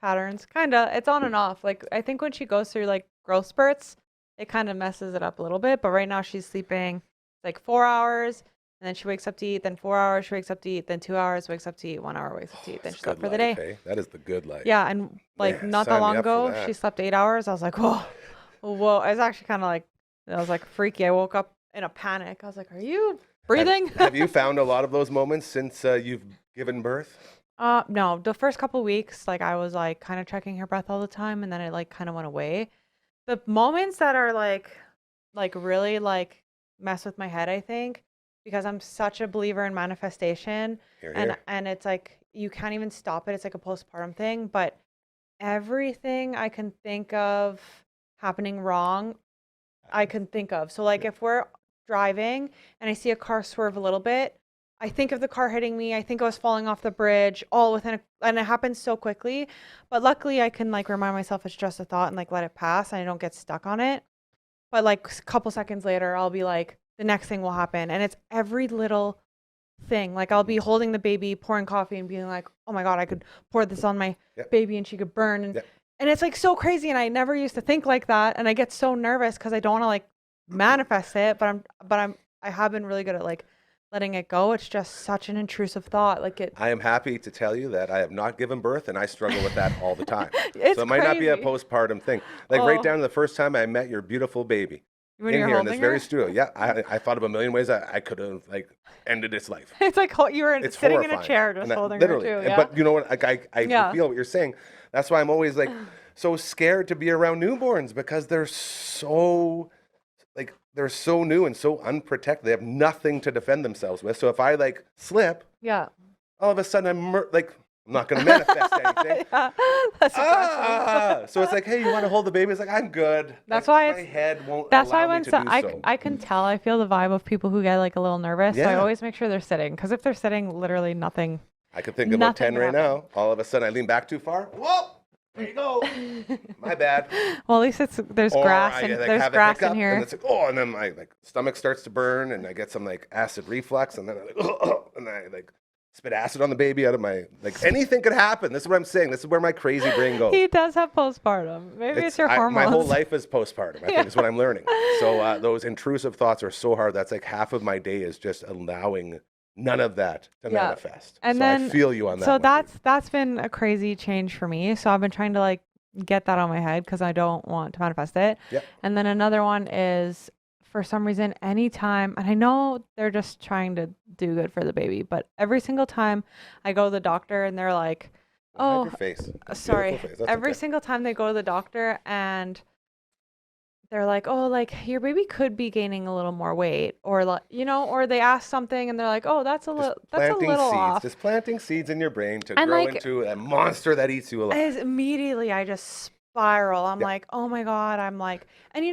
Speaker 5: patterns. Kinda, it's on and off. Like I think when she goes through like growth spurts, it kind of messes it up a little bit. But right now she's sleeping like 4 hours, and then she wakes up to eat. Then 4 hours, she wakes up to eat. Then 2 hours, wakes up to eat. 1 hour, wakes up to eat. Then she's up for the day.
Speaker 3: Eh? That is the good life.
Speaker 5: Yeah, and like
Speaker 3: Man,
Speaker 5: not that
Speaker 3: sign me
Speaker 5: long
Speaker 3: up for
Speaker 5: ago,
Speaker 3: that.
Speaker 5: she slept 8 hours. I was like, whoa, whoa. I was actually kind of like, I was like freaky. I woke up in a panic. I was like, are you breathing?
Speaker 3: Have you found a lot of those moments since you've given birth?
Speaker 5: No, the first couple weeks, like I was like kind of checking her breath all the time, and then it like kind of went away. The moments that are like really like mess with my head, I think, because I'm such a believer in manifestation,
Speaker 3: Here,
Speaker 5: and
Speaker 3: here.
Speaker 5: and it's like you can't even stop it. It's like a postpartum thing, but everything I can think of happening wrong, I can think of. So like if we're driving and I see a car swerve a little bit, I think of the car hitting me. I think I was falling off the bridge all within and it happens so quickly. But luckily I can like remind myself it's just a thought and like let it pass and I don't get stuck on it. But like a couple seconds later, I'll be like, the next thing will happen. And it's every little thing. Like I'll be holding the baby, pouring coffee and being like, oh my God, I could pour this on my baby and she could burn. And it's like so crazy. And I never used to think like that. And I get so nervous because I don't want to like manifest it. I have been really good at like letting it go. It's just such an intrusive thought. Like it.
Speaker 3: I am happy to tell you that I have not given birth, and I struggle with that all the time.
Speaker 5: It's
Speaker 3: so it might not be a
Speaker 5: crazy.
Speaker 3: postpartum thing. Like right down to the first time I met your beautiful baby
Speaker 5: When
Speaker 3: in
Speaker 5: you're
Speaker 3: here in this
Speaker 5: holding
Speaker 3: very
Speaker 5: her?
Speaker 3: studio. Yeah, I thought of a million ways I could have like ended its life.
Speaker 5: It's like you were
Speaker 3: It's
Speaker 5: sitting in a
Speaker 3: horrifying.
Speaker 5: chair just
Speaker 3: And
Speaker 5: holding
Speaker 3: literally.
Speaker 5: her too. Yeah.
Speaker 3: But you know what? Like I
Speaker 5: Yeah.
Speaker 3: feel what you're saying. That's why I'm always like so scared to be around newborns because they're so new and so unprotected. They have nothing to defend themselves with. So if I like slip,
Speaker 5: Yeah.
Speaker 3: all of a sudden I'm not going to manifest anything.
Speaker 5: Yeah. That's aggressive.
Speaker 3: So it's like, hey, you want to hold the baby? It's like, I'm good.
Speaker 5: That's
Speaker 3: Like,
Speaker 5: why
Speaker 3: my head won't
Speaker 5: That's
Speaker 3: allow
Speaker 5: why
Speaker 3: me to
Speaker 5: when
Speaker 3: do so.
Speaker 5: I can tell, I feel the vibe of people who get like a little nervous. So I
Speaker 3: Yeah.
Speaker 5: always make sure they're sitting. Because if they're sitting, literally nothing.
Speaker 3: I can think about 10
Speaker 5: nothing
Speaker 3: right
Speaker 5: can
Speaker 3: now. All of a sudden I lean back too far. Whoa! There you go. My bad.
Speaker 5: Well, at least there's
Speaker 3: Or
Speaker 5: grass
Speaker 3: I,
Speaker 5: and
Speaker 3: like,
Speaker 5: there's
Speaker 3: have a
Speaker 5: grass
Speaker 3: hiccup,
Speaker 5: in here.
Speaker 3: And it's like, oh, and then my like stomach starts to burn, and I get some like acid reflux, and then I and I like spit acid on the baby out of my like anything could happen. This is what I'm saying. This is where my crazy brain goes.
Speaker 5: He does have postpartum. Maybe it's your hormones.
Speaker 3: My whole life is postpartum. I think is what I'm learning. So those intrusive thoughts are so hard. That's like half of my day is just allowing none of that to manifest.
Speaker 5: And
Speaker 3: so
Speaker 5: then
Speaker 3: I feel you on that.
Speaker 5: So
Speaker 3: one,
Speaker 5: that's been a crazy change for me. So I've been trying to like get that on my head because I don't want to manifest it.
Speaker 3: Yep.
Speaker 5: And then another one is for some reason anytime, and I know they're just trying to do good for the baby, but every single time I go to the doctor and they're like,
Speaker 3: Hide your face.
Speaker 5: sorry.
Speaker 3: Beautiful face. That's
Speaker 5: Every
Speaker 3: okay.
Speaker 5: single time they go to the doctor and they're like, oh, like your baby could be gaining a little more weight, or like, or they ask something and they're like, oh, that's a little
Speaker 3: seeds,
Speaker 5: off.
Speaker 3: Just planting seeds in your brain to
Speaker 5: And,
Speaker 3: grow
Speaker 5: like,
Speaker 3: into a monster that eats you alive.
Speaker 5: Immediately I just spiral. I'm like, oh my God. I'm like, and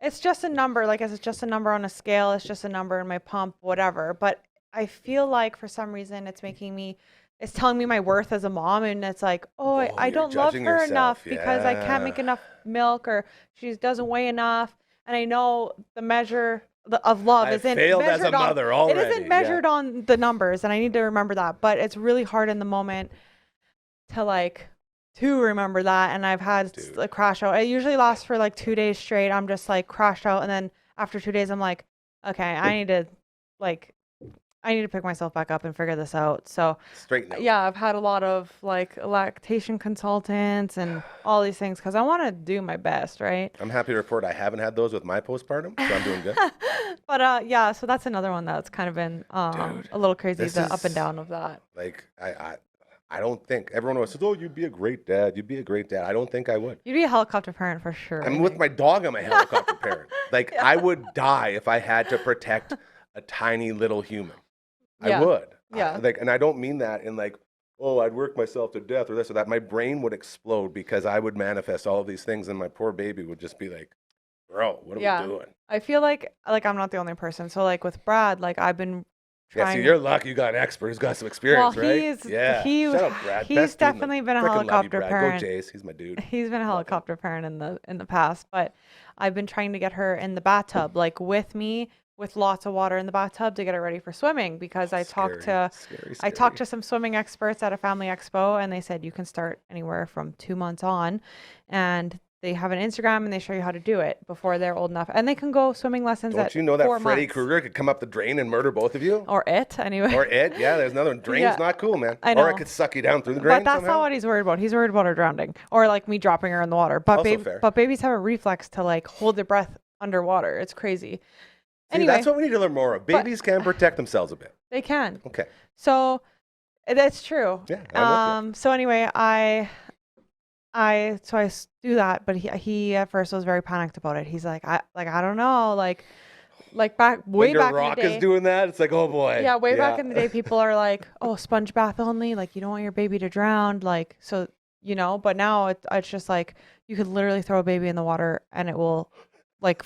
Speaker 5: it's just a number. Like, it's just a number on a scale. It's just a number in my pump, whatever. But I feel like for some reason it's telling me my worth as a mom. And it's like, oh, I
Speaker 3: you're
Speaker 5: don't love
Speaker 3: judging
Speaker 5: her
Speaker 3: yourself.
Speaker 5: enough because I can't
Speaker 3: Yeah.
Speaker 5: make enough milk or she doesn't weigh enough. And I know the measure of love
Speaker 3: I
Speaker 5: isn't
Speaker 3: failed as
Speaker 5: measured
Speaker 3: a
Speaker 5: on,
Speaker 3: mother
Speaker 5: it
Speaker 3: already,
Speaker 5: isn't measured on the numbers. And I need to remember that. But it's really hard in the moment to remember that. And I've had a crash out. It usually lasts for like 2 days straight. I'm just like crashed out. And then after 2 days, I'm like, okay, I need to pick myself back up and figure this out. So
Speaker 3: Straighten out.
Speaker 5: yeah, I've had a lot of like lactation consultants and all these things because I want to do my best, right?
Speaker 3: I'm happy to report I haven't had those with my postpartum, so I'm doing good.
Speaker 5: But yeah, so that's another one that's kind of been a little crazy,
Speaker 3: this
Speaker 5: the up and
Speaker 3: is-
Speaker 5: down of that.
Speaker 3: Like I don't think everyone always says, "Oh, you'd be a great dad. You'd be a great dad." I don't think I would.
Speaker 5: You'd be a helicopter parent for sure.
Speaker 3: I'm with my dog. I'm a helicopter parent. Like I would die if I had to protect a tiny little human.
Speaker 5: Yeah.
Speaker 3: I would.
Speaker 5: Yeah.
Speaker 3: And I don't mean that in like, oh, I'd work myself to death or this or that. My brain would explode because I would manifest all of these things, and my poor baby would just be like, bro, what are we doing?
Speaker 5: I feel like I'm not the only person. So like with Brad, like I've been
Speaker 3: Yeah,
Speaker 5: trying.
Speaker 3: so you're lucky you got an expert who's got some experience, right? Shout out Brad.
Speaker 5: He's
Speaker 3: Best dude in the-
Speaker 5: definitely been a
Speaker 3: Frickin' love you,
Speaker 5: helicopter
Speaker 3: Brad.
Speaker 5: parent.
Speaker 3: Go Jays, he's my dude.
Speaker 5: He's been a helicopter parent in the past, but I've been trying to get her in the bathtub, like with me, with lots of water in the bathtub to get her ready for swimming because I talked to some swimming experts at a family expo and they said you can start anywhere from 2 months on, and they have an Instagram and they show you how to do it before they're old enough, and they can go swimming lessons.
Speaker 3: Don't you know that Freddy Krueger could come up the drain and murder both of you?
Speaker 5: Or it, anyway.
Speaker 3: Or it, yeah. There's another one. Drain's not cool, man.
Speaker 5: I know.
Speaker 3: Or it could suck you down through the drain.
Speaker 5: But that's
Speaker 3: somehow.
Speaker 5: not what he's worried about. He's worried about her drowning, or like me dropping her in the water. But
Speaker 3: fair.
Speaker 5: but babies have a reflex to like hold their breath underwater. It's crazy.
Speaker 3: See,
Speaker 5: Anyway,
Speaker 3: that's what we need to learn more of. Babies can protect themselves a bit.
Speaker 5: they can.
Speaker 3: Okay.
Speaker 5: So that's true.
Speaker 3: Yeah. I'm with
Speaker 5: So anyway, I do that, but he at first was very panicked about it. He's like, I don't know, like back way
Speaker 3: when
Speaker 5: back
Speaker 3: your rock
Speaker 5: in the day.
Speaker 3: is doing that, it's like, oh boy.
Speaker 5: Yeah, way back in the day, people are like, oh, sponge bath only. Like you don't want your baby to drown. Like so, But now it's just like you could literally throw a baby in the water and it will like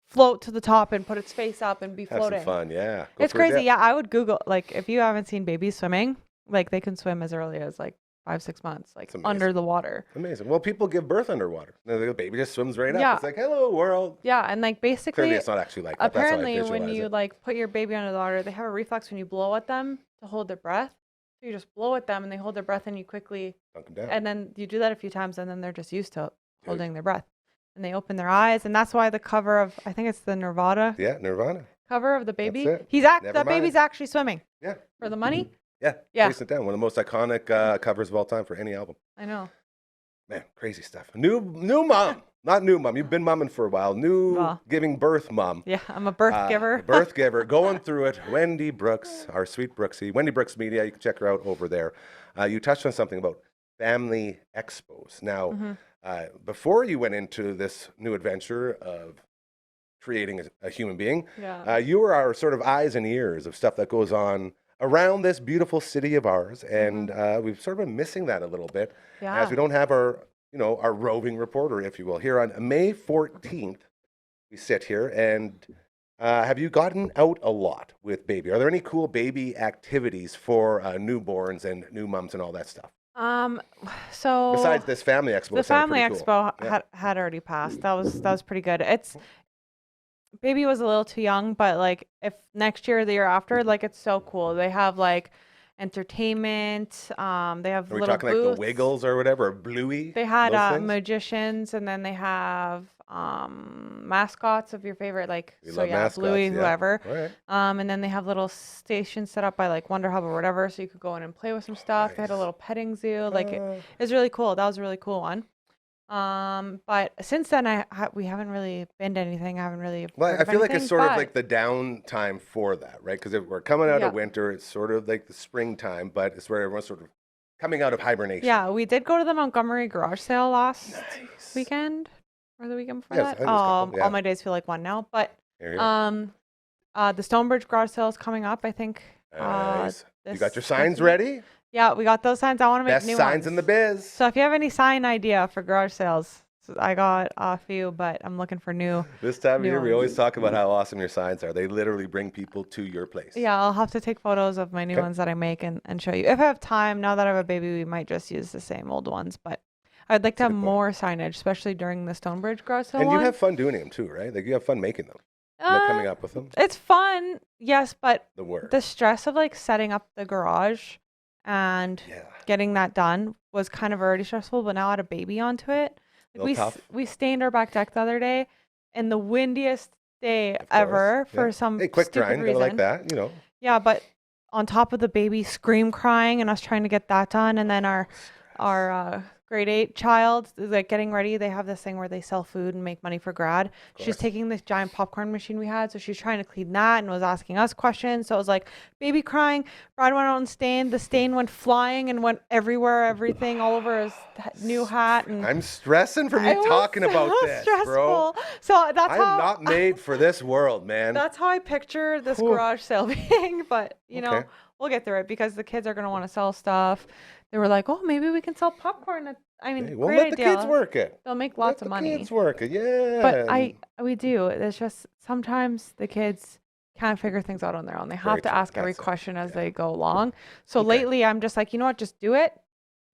Speaker 5: float to the top and put its face up and be
Speaker 3: Have
Speaker 5: floating.
Speaker 3: some fun, yeah. Go
Speaker 5: It's
Speaker 3: for a
Speaker 5: crazy.
Speaker 3: dip.
Speaker 5: Yeah, I would Google, like, if you haven't seen babies swimming, like, they can swim as early as, like, 5-6 months, like, under the water.
Speaker 3: Amazing. Well, people give birth underwater. The baby just swims right up.
Speaker 5: Yeah.
Speaker 3: It's like, hello, world.
Speaker 5: Yeah, and, like, basically,
Speaker 3: Clearly, it's not actually like that.
Speaker 5: apparently,
Speaker 3: That's how I
Speaker 5: when
Speaker 3: visualize
Speaker 5: you,
Speaker 3: it.
Speaker 5: like, put your baby under the water, they have a reflex when you blow at them to hold their breath. So you just blow at them, and they hold their breath, and you quickly,
Speaker 3: Dunk 'em down.
Speaker 5: and then you do that a few times, and then they're just used to holding their breath. And they open their eyes, and that's why the cover of, I think it's the Nirvana
Speaker 3: Yeah, Nirvana.
Speaker 5: cover of the baby.
Speaker 3: That's it. Never
Speaker 5: That
Speaker 3: mind.
Speaker 5: baby's actually swimming.
Speaker 3: Yeah.
Speaker 5: For the money?
Speaker 3: Yeah.
Speaker 5: Yeah.
Speaker 3: Chasing it down. One of the most iconic covers of all time for any album.
Speaker 5: I know.
Speaker 3: Man, crazy stuff. New mom. Not new mom. You've been momming for a while. Giving birth mom.
Speaker 5: Yeah, I'm a birth giver.
Speaker 3: Birth giver. Going through it. Wendy Brooks, our sweet Brooksy. Wendy Brooks Media. You can check her out over there. You touched on something about family expos. Now, before you went into this new adventure of creating a human being, you were our sort of eyes and ears of stuff that goes on around this beautiful city of ours, and we've sort of been missing that a little bit as we don't have our roving reporter, if you will. Here on May 14th, we sit here, and have you gotten out a lot with baby? Are there any cool baby activities for newborns and new moms and all that stuff?
Speaker 5: So
Speaker 3: Besides this family expo,
Speaker 5: the family expo had already passed. That was pretty good. Baby was a little too young, but like if next year or the year after, like it's so cool. They have like entertainment. They have
Speaker 3: Are we
Speaker 5: little
Speaker 3: talking like
Speaker 5: booths.
Speaker 3: the Wiggles or whatever, or Bluey?
Speaker 5: They had
Speaker 3: those things?
Speaker 5: magicians, and then they have mascots of your favorite, like
Speaker 3: We love mascots,
Speaker 5: Bluey,
Speaker 3: yeah.
Speaker 5: whoever.
Speaker 3: All right.
Speaker 5: And then they have little stations set up by like Wonder Hub or whatever, so you could go in and play with some stuff. They had a little petting zoo. Like it was really cool. That was a really cool one. But since then, we haven't really been to anything. I haven't really.
Speaker 3: Well,
Speaker 5: heard
Speaker 3: I
Speaker 5: of
Speaker 3: feel like it's
Speaker 5: anything,
Speaker 3: sort of
Speaker 5: but-
Speaker 3: like the downtime for that, right? Because if we're coming out of winter, it's sort of like the springtime, but it's where everyone's sort of coming out of hibernation.
Speaker 5: Yeah, we did go to the Montgomery garage sale last weekend or the weekend before
Speaker 3: Yes, I
Speaker 5: that.
Speaker 3: think it was a couple, yeah.
Speaker 5: All my days feel like one now. But
Speaker 3: Here, here.
Speaker 5: the Stonebridge garage sale is coming up, I think.
Speaker 3: Nice. You
Speaker 5: this
Speaker 3: got your signs
Speaker 5: week.
Speaker 3: ready?
Speaker 5: Yeah, we got those signs. I want to make
Speaker 3: Best
Speaker 5: new
Speaker 3: signs
Speaker 5: ones.
Speaker 3: in the biz.
Speaker 5: So if you have any sign idea for garage sales, I got a few, but I'm looking for new.
Speaker 3: This time of
Speaker 5: new
Speaker 3: year, we
Speaker 5: ones.
Speaker 3: always talk about how awesome your signs are. They literally bring people to your place.
Speaker 5: Yeah, I'll have to take photos of my new ones that I make and show you. If I have time, now that I have a baby, we might just use the same old ones. But I'd like to have more signage, especially during the Stonebridge garage sale
Speaker 3: And you
Speaker 5: one.
Speaker 3: have fun doing them too, right? Like you have fun making them. Like coming up with them.
Speaker 5: It's fun, yes, but
Speaker 3: The word.
Speaker 5: the stress of like setting up the garage and getting that done was kind of already stressful. But now I had a baby onto it. Like we stained our back deck the other day, in the windiest day ever for some
Speaker 3: quick
Speaker 5: stupid
Speaker 3: grind,
Speaker 5: reason.
Speaker 3: like that, you know.
Speaker 5: Yeah, but on top of the baby scream crying and us trying to get that done, and then our grade 8 child is like getting ready. They have this thing where they sell food and make money for grad. She's taking this giant popcorn machine we had, so she's trying to clean that and was asking us questions. So it was like baby crying. Brad went out and stained. The stain went flying and went everywhere, everything all over his new hat. And
Speaker 3: I'm stressing from you talking about this, bro.
Speaker 5: So that's
Speaker 3: I'm
Speaker 5: how
Speaker 3: not made for this world, man.
Speaker 5: That's how I picture this garage sale being. But you know, we'll get through it because the kids are going to want to sell stuff. They were like, oh, maybe we can sell popcorn. I mean,
Speaker 3: Hey, well,
Speaker 5: great
Speaker 3: let the
Speaker 5: idea.
Speaker 3: kids work it.
Speaker 5: They'll make lots of
Speaker 3: Let the
Speaker 5: money.
Speaker 3: kids work it, yeah.
Speaker 5: But we do. It's just sometimes the kids can't figure things out on their own. They have to
Speaker 3: true.
Speaker 5: ask every
Speaker 3: That's it.
Speaker 5: question as they go along. So
Speaker 3: Okay.
Speaker 5: lately, I'm just like, you know what? Just do it.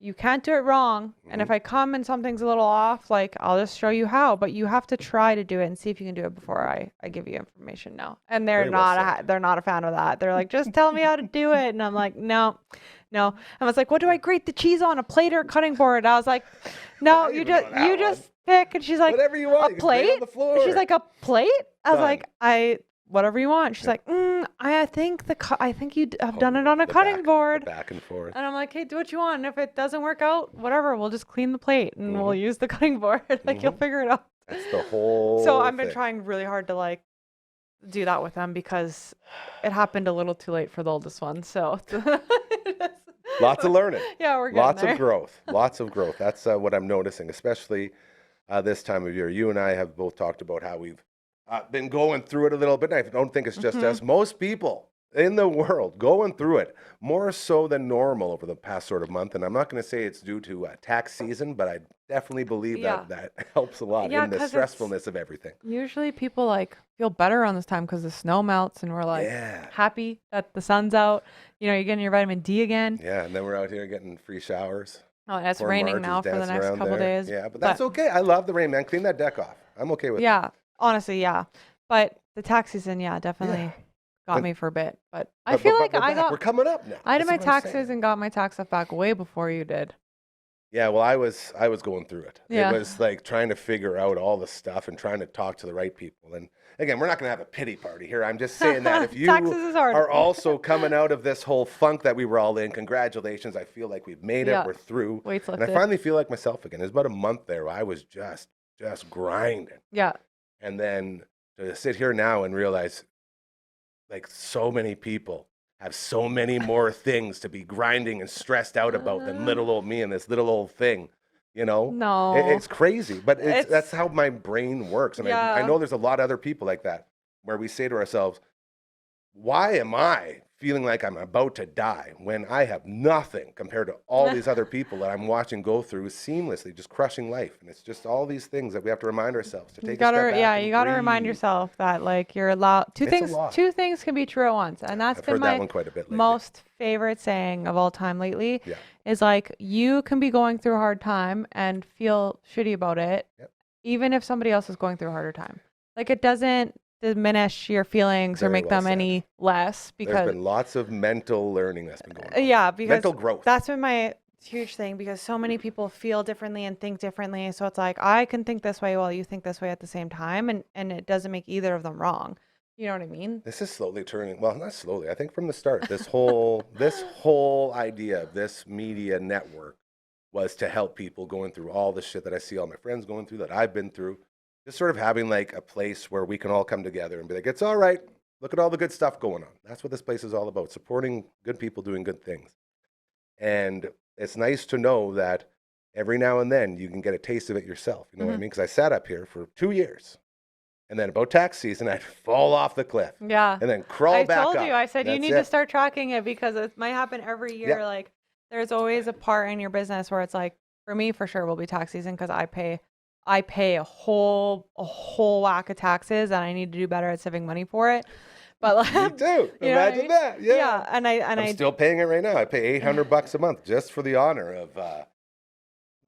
Speaker 5: You can't do it wrong. And
Speaker 3: Mm-hmm.
Speaker 5: if I come and something's a little off, like I'll just show you how. But you have to try to do it and see if you can do it before I give you information now. And they're
Speaker 3: Very well
Speaker 5: not
Speaker 3: said.
Speaker 5: they're not a fan of that. They're like, just tell me how to do it. And I'm like, no. And I was like, what do I grate the cheese on, a plate or a cutting board? I was like, no,
Speaker 3: I
Speaker 5: you
Speaker 3: didn't even know that
Speaker 5: just pick. And she's like,
Speaker 3: Whatever you want,
Speaker 5: a
Speaker 3: you can lay it
Speaker 5: plate?
Speaker 3: on the floor.
Speaker 5: She's like, a plate? I was
Speaker 3: Done.
Speaker 5: like, whatever you want. She's like, I think you have done it on a
Speaker 3: The
Speaker 5: cutting
Speaker 3: back-
Speaker 5: board.
Speaker 3: the back and forth.
Speaker 5: And I'm like, hey, do what you want. And if it doesn't work out, whatever, we'll just clean the plate and we'll use the cutting board. Like, you'll figure it out.
Speaker 3: That's the whole
Speaker 5: So I've been
Speaker 3: thing.
Speaker 5: trying really hard to like do that with them because it happened a little too late for the oldest one. So
Speaker 3: Lots of learning.
Speaker 5: yeah, we're getting
Speaker 3: Lots
Speaker 5: there.
Speaker 3: of growth. Lots of growth. That's what I'm noticing, especially this time of year. You and I have both talked about how we've been going through it a little bit. And I don't think it's just us. Most people in the world going through it more so than normal over the past sort of month. And I'm not going to say it's due to tax season, but I definitely believe
Speaker 5: Yeah.
Speaker 3: that helps a lot
Speaker 5: Yeah,
Speaker 3: in the
Speaker 5: 'cause it's-
Speaker 3: stressfulness of everything.
Speaker 5: Usually people like feel better around this time because the snow melts and we're like
Speaker 3: Yeah.
Speaker 5: happy that the sun's out. You know, you're getting your vitamin D again.
Speaker 3: Yeah, and then we're out here getting free showers.
Speaker 5: Oh, and it's
Speaker 3: Poor
Speaker 5: raining
Speaker 3: Marge is
Speaker 5: now for the
Speaker 3: dancing
Speaker 5: next
Speaker 3: around
Speaker 5: couple
Speaker 3: there.
Speaker 5: days.
Speaker 3: Yeah, but that's okay. I love the rain, man. Clean that deck off. I'm okay with
Speaker 5: Yeah, honestly, yeah. But the tax season, yeah, definitely
Speaker 3: Yeah.
Speaker 5: got
Speaker 3: But-
Speaker 5: me for a bit. But
Speaker 3: it.
Speaker 5: I feel like
Speaker 3: we're
Speaker 5: I
Speaker 3: back. We're
Speaker 5: got
Speaker 3: coming up now.
Speaker 5: I did
Speaker 3: That's
Speaker 5: my
Speaker 3: what I'm
Speaker 5: taxes
Speaker 3: saying.
Speaker 5: and got my tax stuff back way before you did.
Speaker 3: Yeah, well, I was going through it.
Speaker 5: Yeah.
Speaker 3: It was like trying to figure out all the stuff and trying to talk to the right people. And again, we're not going to have a pity party here. I'm just saying that if you
Speaker 5: Taxes is hard.
Speaker 3: are also coming out of this whole funk that we were all in, congratulations. I feel like we've made it.
Speaker 5: Yeah.
Speaker 3: We're through.
Speaker 5: Weight's
Speaker 3: And I
Speaker 5: lifted.
Speaker 3: finally feel like myself again. There's about a month there where I was just grinding.
Speaker 5: Yeah.
Speaker 3: And then to sit here now and realize like so many people have so many more things to be grinding and stressed out about than little old me and this little old thing, you know?
Speaker 5: No.
Speaker 3: It's crazy, but
Speaker 5: It's-
Speaker 3: that's how my brain works. And I
Speaker 5: Yeah.
Speaker 3: know there's a lot of other people like that where we say to ourselves, why am I feeling like I'm about to die when I have nothing compared to all these other people that I'm watching go through seamlessly, just crushing life? And it's just all these things that we have to remind ourselves to take
Speaker 5: You
Speaker 3: a step
Speaker 5: gotta,
Speaker 3: back
Speaker 5: yeah,
Speaker 3: and
Speaker 5: you gotta remind
Speaker 3: breathe.
Speaker 5: yourself that like you're allowed
Speaker 3: It's a lot.
Speaker 5: two things can be true at once, and that's
Speaker 3: I've
Speaker 5: been
Speaker 3: heard that
Speaker 5: my
Speaker 3: one quite a bit lately.
Speaker 5: most favorite saying of all time lately.
Speaker 3: Yeah.
Speaker 5: Is like you can be going through a hard time and feel shitty about it,
Speaker 3: Yep.
Speaker 5: even if somebody else is going through a harder time. Like it doesn't diminish your feelings or
Speaker 3: Very
Speaker 5: make
Speaker 3: well
Speaker 5: them
Speaker 3: said.
Speaker 5: any less
Speaker 3: There's
Speaker 5: because
Speaker 3: been lots of mental learning that's been going on.
Speaker 5: yeah, because
Speaker 3: mental growth.
Speaker 5: that's been my huge thing because so many people feel differently and think differently. So it's like I can think this way while you think this way at the same time, and it doesn't make either of them wrong. You know what I mean?
Speaker 3: This is slowly turning. Well, not slowly. I think from the start, this whole idea of this media network was to help people going through all the shit that I see all my friends going through, that I've been through. Just sort of having like a place where we can all come together and be like, it's all right. Look at all the good stuff going on. That's what this place is all about, supporting good people doing good things. And it's nice to know that every now and then you can get a taste of it yourself. You know what I mean? Because I sat up here for 2 years. And then about tax season, I'd fall off the cliff.
Speaker 5: Yeah.
Speaker 3: And then crawl
Speaker 5: I
Speaker 3: back up.
Speaker 5: told you, I said you
Speaker 3: That's
Speaker 5: need
Speaker 3: it.
Speaker 5: to start tracking it because it might happen every year.
Speaker 3: Yeah.
Speaker 5: Like there's always a part in your business where it's like, for me, for sure, will be tax season because I pay a whole whack of taxes and I need to do better at saving money for it. But like,
Speaker 3: Me too.
Speaker 5: you know what I
Speaker 3: Imagine
Speaker 5: mean?
Speaker 3: that. Yeah.
Speaker 5: Yeah, and
Speaker 3: I'm
Speaker 5: I
Speaker 3: still paying it right now. I pay $800 a month just for the honor of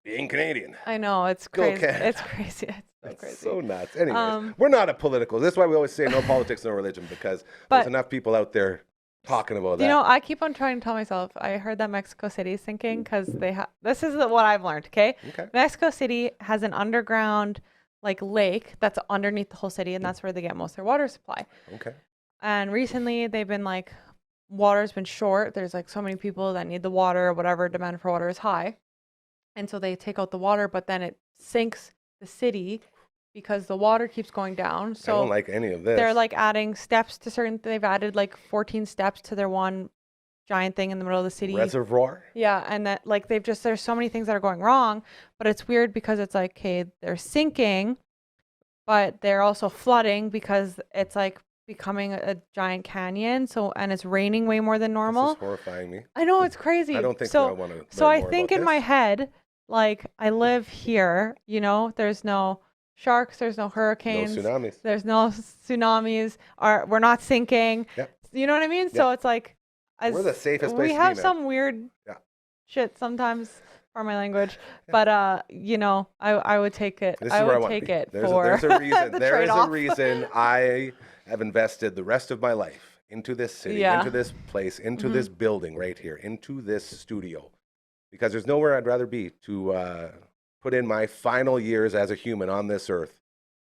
Speaker 3: being Canadian.
Speaker 5: I know it's
Speaker 3: Go
Speaker 5: crazy.
Speaker 3: Canada.
Speaker 5: It's crazy. It's so
Speaker 3: That's
Speaker 5: crazy.
Speaker 3: so nuts. Anyways,
Speaker 5: Um,
Speaker 3: we're not a political. That's why we always say no politics, no religion, because
Speaker 5: But-
Speaker 3: there's enough people out there talking about that.
Speaker 5: You know, I keep on trying to tell myself. I heard that Mexico City is sinking because they have. This is what I've learned. Okay,
Speaker 3: Okay.
Speaker 5: Mexico City has an underground like lake that's underneath the whole city, and that's where they get most of their water supply.
Speaker 3: Okay.
Speaker 5: And recently, they've been like, water's been short. There's like so many people that need the water, or whatever. Demand for water is high, and so they take out the water, but then it sinks the city because the water keeps going down. So
Speaker 3: I don't like any of this.
Speaker 5: they're like adding steps to certain. They've added like 14 steps to their one giant thing in the middle of the city.
Speaker 3: reservoir.
Speaker 5: Yeah, and that like there's so many things that are going wrong, but it's weird because it's like, okay, they're sinking, but they're also flooding because it's like becoming a giant canyon. So, and it's raining way more than normal.
Speaker 3: This is horrifying me.
Speaker 5: I know, it's crazy.
Speaker 3: I don't think
Speaker 5: so.
Speaker 3: I want to.
Speaker 5: So I think in my head, like I live here, you know, there's no sharks, there's no hurricanes,
Speaker 3: no tsunamis.
Speaker 5: there's no tsunamis, we're not sinking.
Speaker 3: Yep.
Speaker 5: You know what I mean?
Speaker 3: Yep.
Speaker 5: So it's like,
Speaker 3: we're the safest place
Speaker 5: we
Speaker 3: to
Speaker 5: have
Speaker 3: be, man.
Speaker 5: some weird
Speaker 3: Yeah.
Speaker 5: shit sometimes for my language, but you know, I would take it.
Speaker 3: This
Speaker 5: I
Speaker 3: is where I
Speaker 5: would
Speaker 3: want to
Speaker 5: take
Speaker 3: be.
Speaker 5: it
Speaker 3: There's
Speaker 5: for
Speaker 3: a reason.
Speaker 5: the
Speaker 3: There is a
Speaker 5: trade-off.
Speaker 3: reason I have invested the rest of my life into this city,
Speaker 5: Yeah.
Speaker 3: into this place, into this building right here, into this studio, because there's nowhere I'd rather be to put in my final years as a human on this earth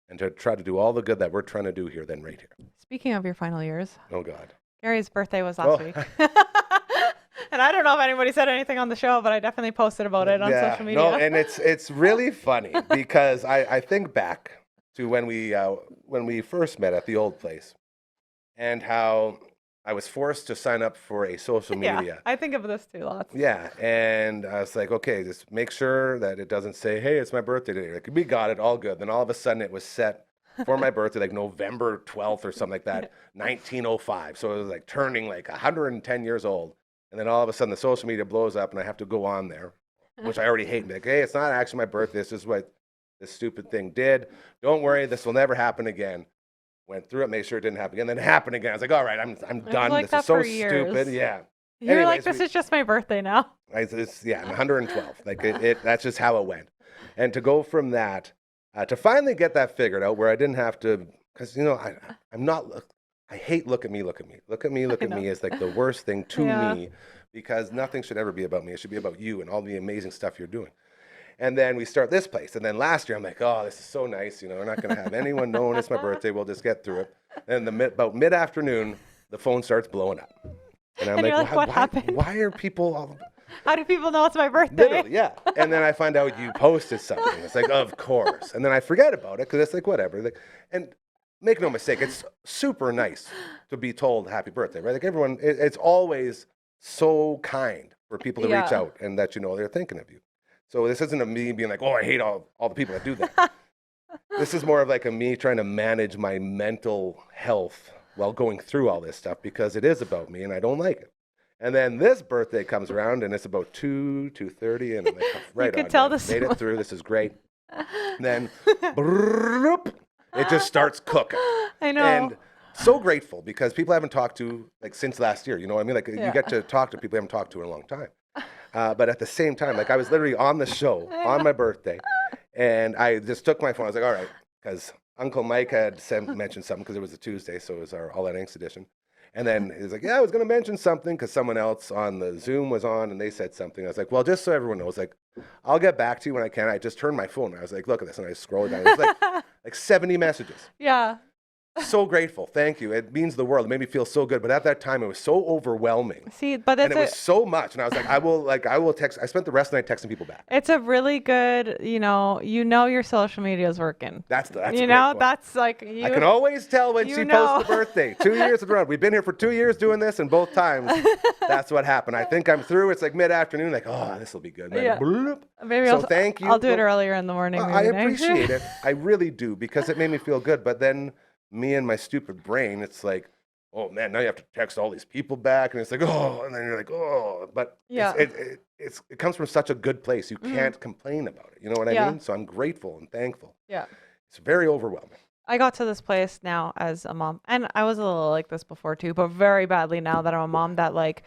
Speaker 3: and to try to do all the good that we're trying to do here than right here.
Speaker 5: Speaking of your final years,
Speaker 3: Oh, God.
Speaker 5: Gary's birthday was last week. And I don't know if anybody said anything on the show, but I definitely posted about it on social media.
Speaker 3: No, and it's really funny because I think back to when we first met at the old place and how I was forced to sign up for a social media.
Speaker 5: Yeah, I think of this too lots.
Speaker 3: Yeah, and I was like, okay, just make sure that it doesn't say, hey, it's my birthday today. Like, we got it, all good. Then all of a sudden it was set for my birthday, like November 12th or something like that, 1905. So it was like turning like 110 years old. And then all of a sudden the social media blows up and I have to go on there, which I already hate. And be like, hey, it's not actually my birthday. This is what this stupid thing did. Don't worry, this will never happen again. Went through it, made sure it didn't happen again. Then it happened again. I was like, all right, I'm done.
Speaker 5: like
Speaker 3: This
Speaker 5: that
Speaker 3: is so
Speaker 5: for years.
Speaker 3: stupid. Yeah.
Speaker 5: You're like,
Speaker 3: Anyways,
Speaker 5: this is just my birthday now.
Speaker 3: I'm 112. Like that's just how it went. And to go from that to finally get that figured out, where I didn't have to, because you know I'm not. I hate look at me is like the worst thing to me, because nothing should ever be about me. It should be about you and all the amazing stuff you're doing. And then we start this place. And then last year, I'm like, oh, this is so nice. You know, we're not going to have anyone knowing it's my birthday. We'll just get through it. And about mid-afternoon, the phone starts blowing up. And I'm like,
Speaker 5: what happened?
Speaker 3: Why are people all...
Speaker 5: How do people know it's my birthday?
Speaker 3: Literally, yeah. And then I find out you posted something. It's like, of course. And then I forget about it because it's like, whatever. Like, and make no mistake, it's super nice to be told happy birthday, right? Like everyone, it's always so kind for people to reach out and that you know they're thinking of you. So this isn't a me being like, oh, I hate all the people that do that. This is more of like a me trying to manage my mental health while going through all this stuff, because it is about me and I don't like it. And then this birthday comes around and it's about 2:30 and I'm like, right
Speaker 5: you can
Speaker 3: on,
Speaker 5: tell
Speaker 3: man.
Speaker 5: this
Speaker 3: Made it through. This is great. Then it just starts cooking.
Speaker 5: I know.
Speaker 3: And so grateful because people I haven't talked to like since last year. You know what I mean? Like you get to talk to people you haven't talked to in a long time. But at the same time, like I was literally on the show on my birthday, and I just took my phone. I was like, all right, because Uncle Mike had mentioned something because it was a Tuesday, so it was our All That Angst edition. And then he was like, yeah, I was going to mention something because someone else on the Zoom was on and they said something. I was like, well, just so everyone knows, like, I'll get back to you when I can. I just turned my phone. I was like, look at this. And I scrolled down. It was like 70 messages.
Speaker 5: Yeah.
Speaker 3: So grateful. Thank you. It means the world. It made me feel so good. But at that time, it was so overwhelming.
Speaker 5: See, but that's
Speaker 3: and it was so much. And I was like, I will text. I spent the rest of the night texting people back.
Speaker 5: It's a really good, you know your social media is working.
Speaker 3: That's
Speaker 5: you know, that's like you.
Speaker 3: I can always tell when she posts the birthday. 2 years in a row. We've been here for 2 years doing this, and both times that's what happened. I think I'm through. It's like mid-afternoon. Like, oh, this will be good. Man.
Speaker 5: Yeah.
Speaker 3: Bloop.
Speaker 5: Maybe
Speaker 3: so thank you.
Speaker 5: I'll do it earlier in the morning.
Speaker 3: I appreciate it. I really do, because it made me feel good. But then me and my stupid brain, it's like, oh man, now you have to text all these people back, and it's like, oh, and then you're like, oh, but
Speaker 5: yeah,
Speaker 3: it comes from such a good place. You can't complain about it. You know what I mean? So I'm grateful and thankful.
Speaker 5: Yeah,
Speaker 3: it's very overwhelming.
Speaker 5: I got to this place now as a mom, and I was a little like this before too, but very badly now that I'm a mom. That like,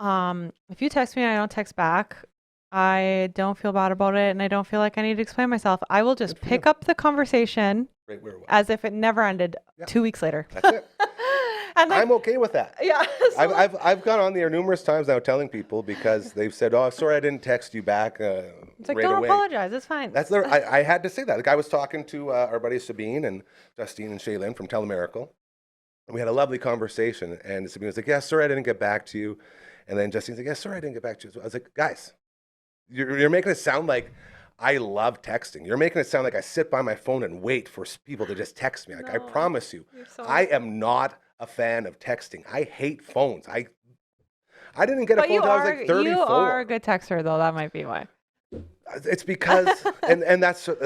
Speaker 5: if you text me and I don't text back, I don't feel bad about it, and I don't feel like I need to explain myself. I will just pick up the conversation as if it never ended 2 weeks later.
Speaker 3: That's it.
Speaker 5: And like,
Speaker 3: I'm okay with that.
Speaker 5: Yeah. So
Speaker 3: I've gone on there numerous times now telling people, because they've said, oh, sorry I didn't text you back
Speaker 5: it's like,
Speaker 3: right
Speaker 5: don't
Speaker 3: away.
Speaker 5: apologize. It's fine.
Speaker 3: That's I had to say that. Like I was talking to our buddy Sabine and Justine and Shaylin from Telemiracle. And we had a lovely conversation. And Sabine was like, yeah, sorry I didn't get back to you. And then Justine's like, yeah, sorry I didn't get back to you. So I was like, guys, you're making it sound like I love texting. You're making it sound like I sit by my phone and wait for people to just text me. Like, I promise you, I am not a fan of texting. I hate phones. I didn't get a phone until I was like 34.
Speaker 5: You are a good texter, though. That might be why.
Speaker 3: It's because, and that's sort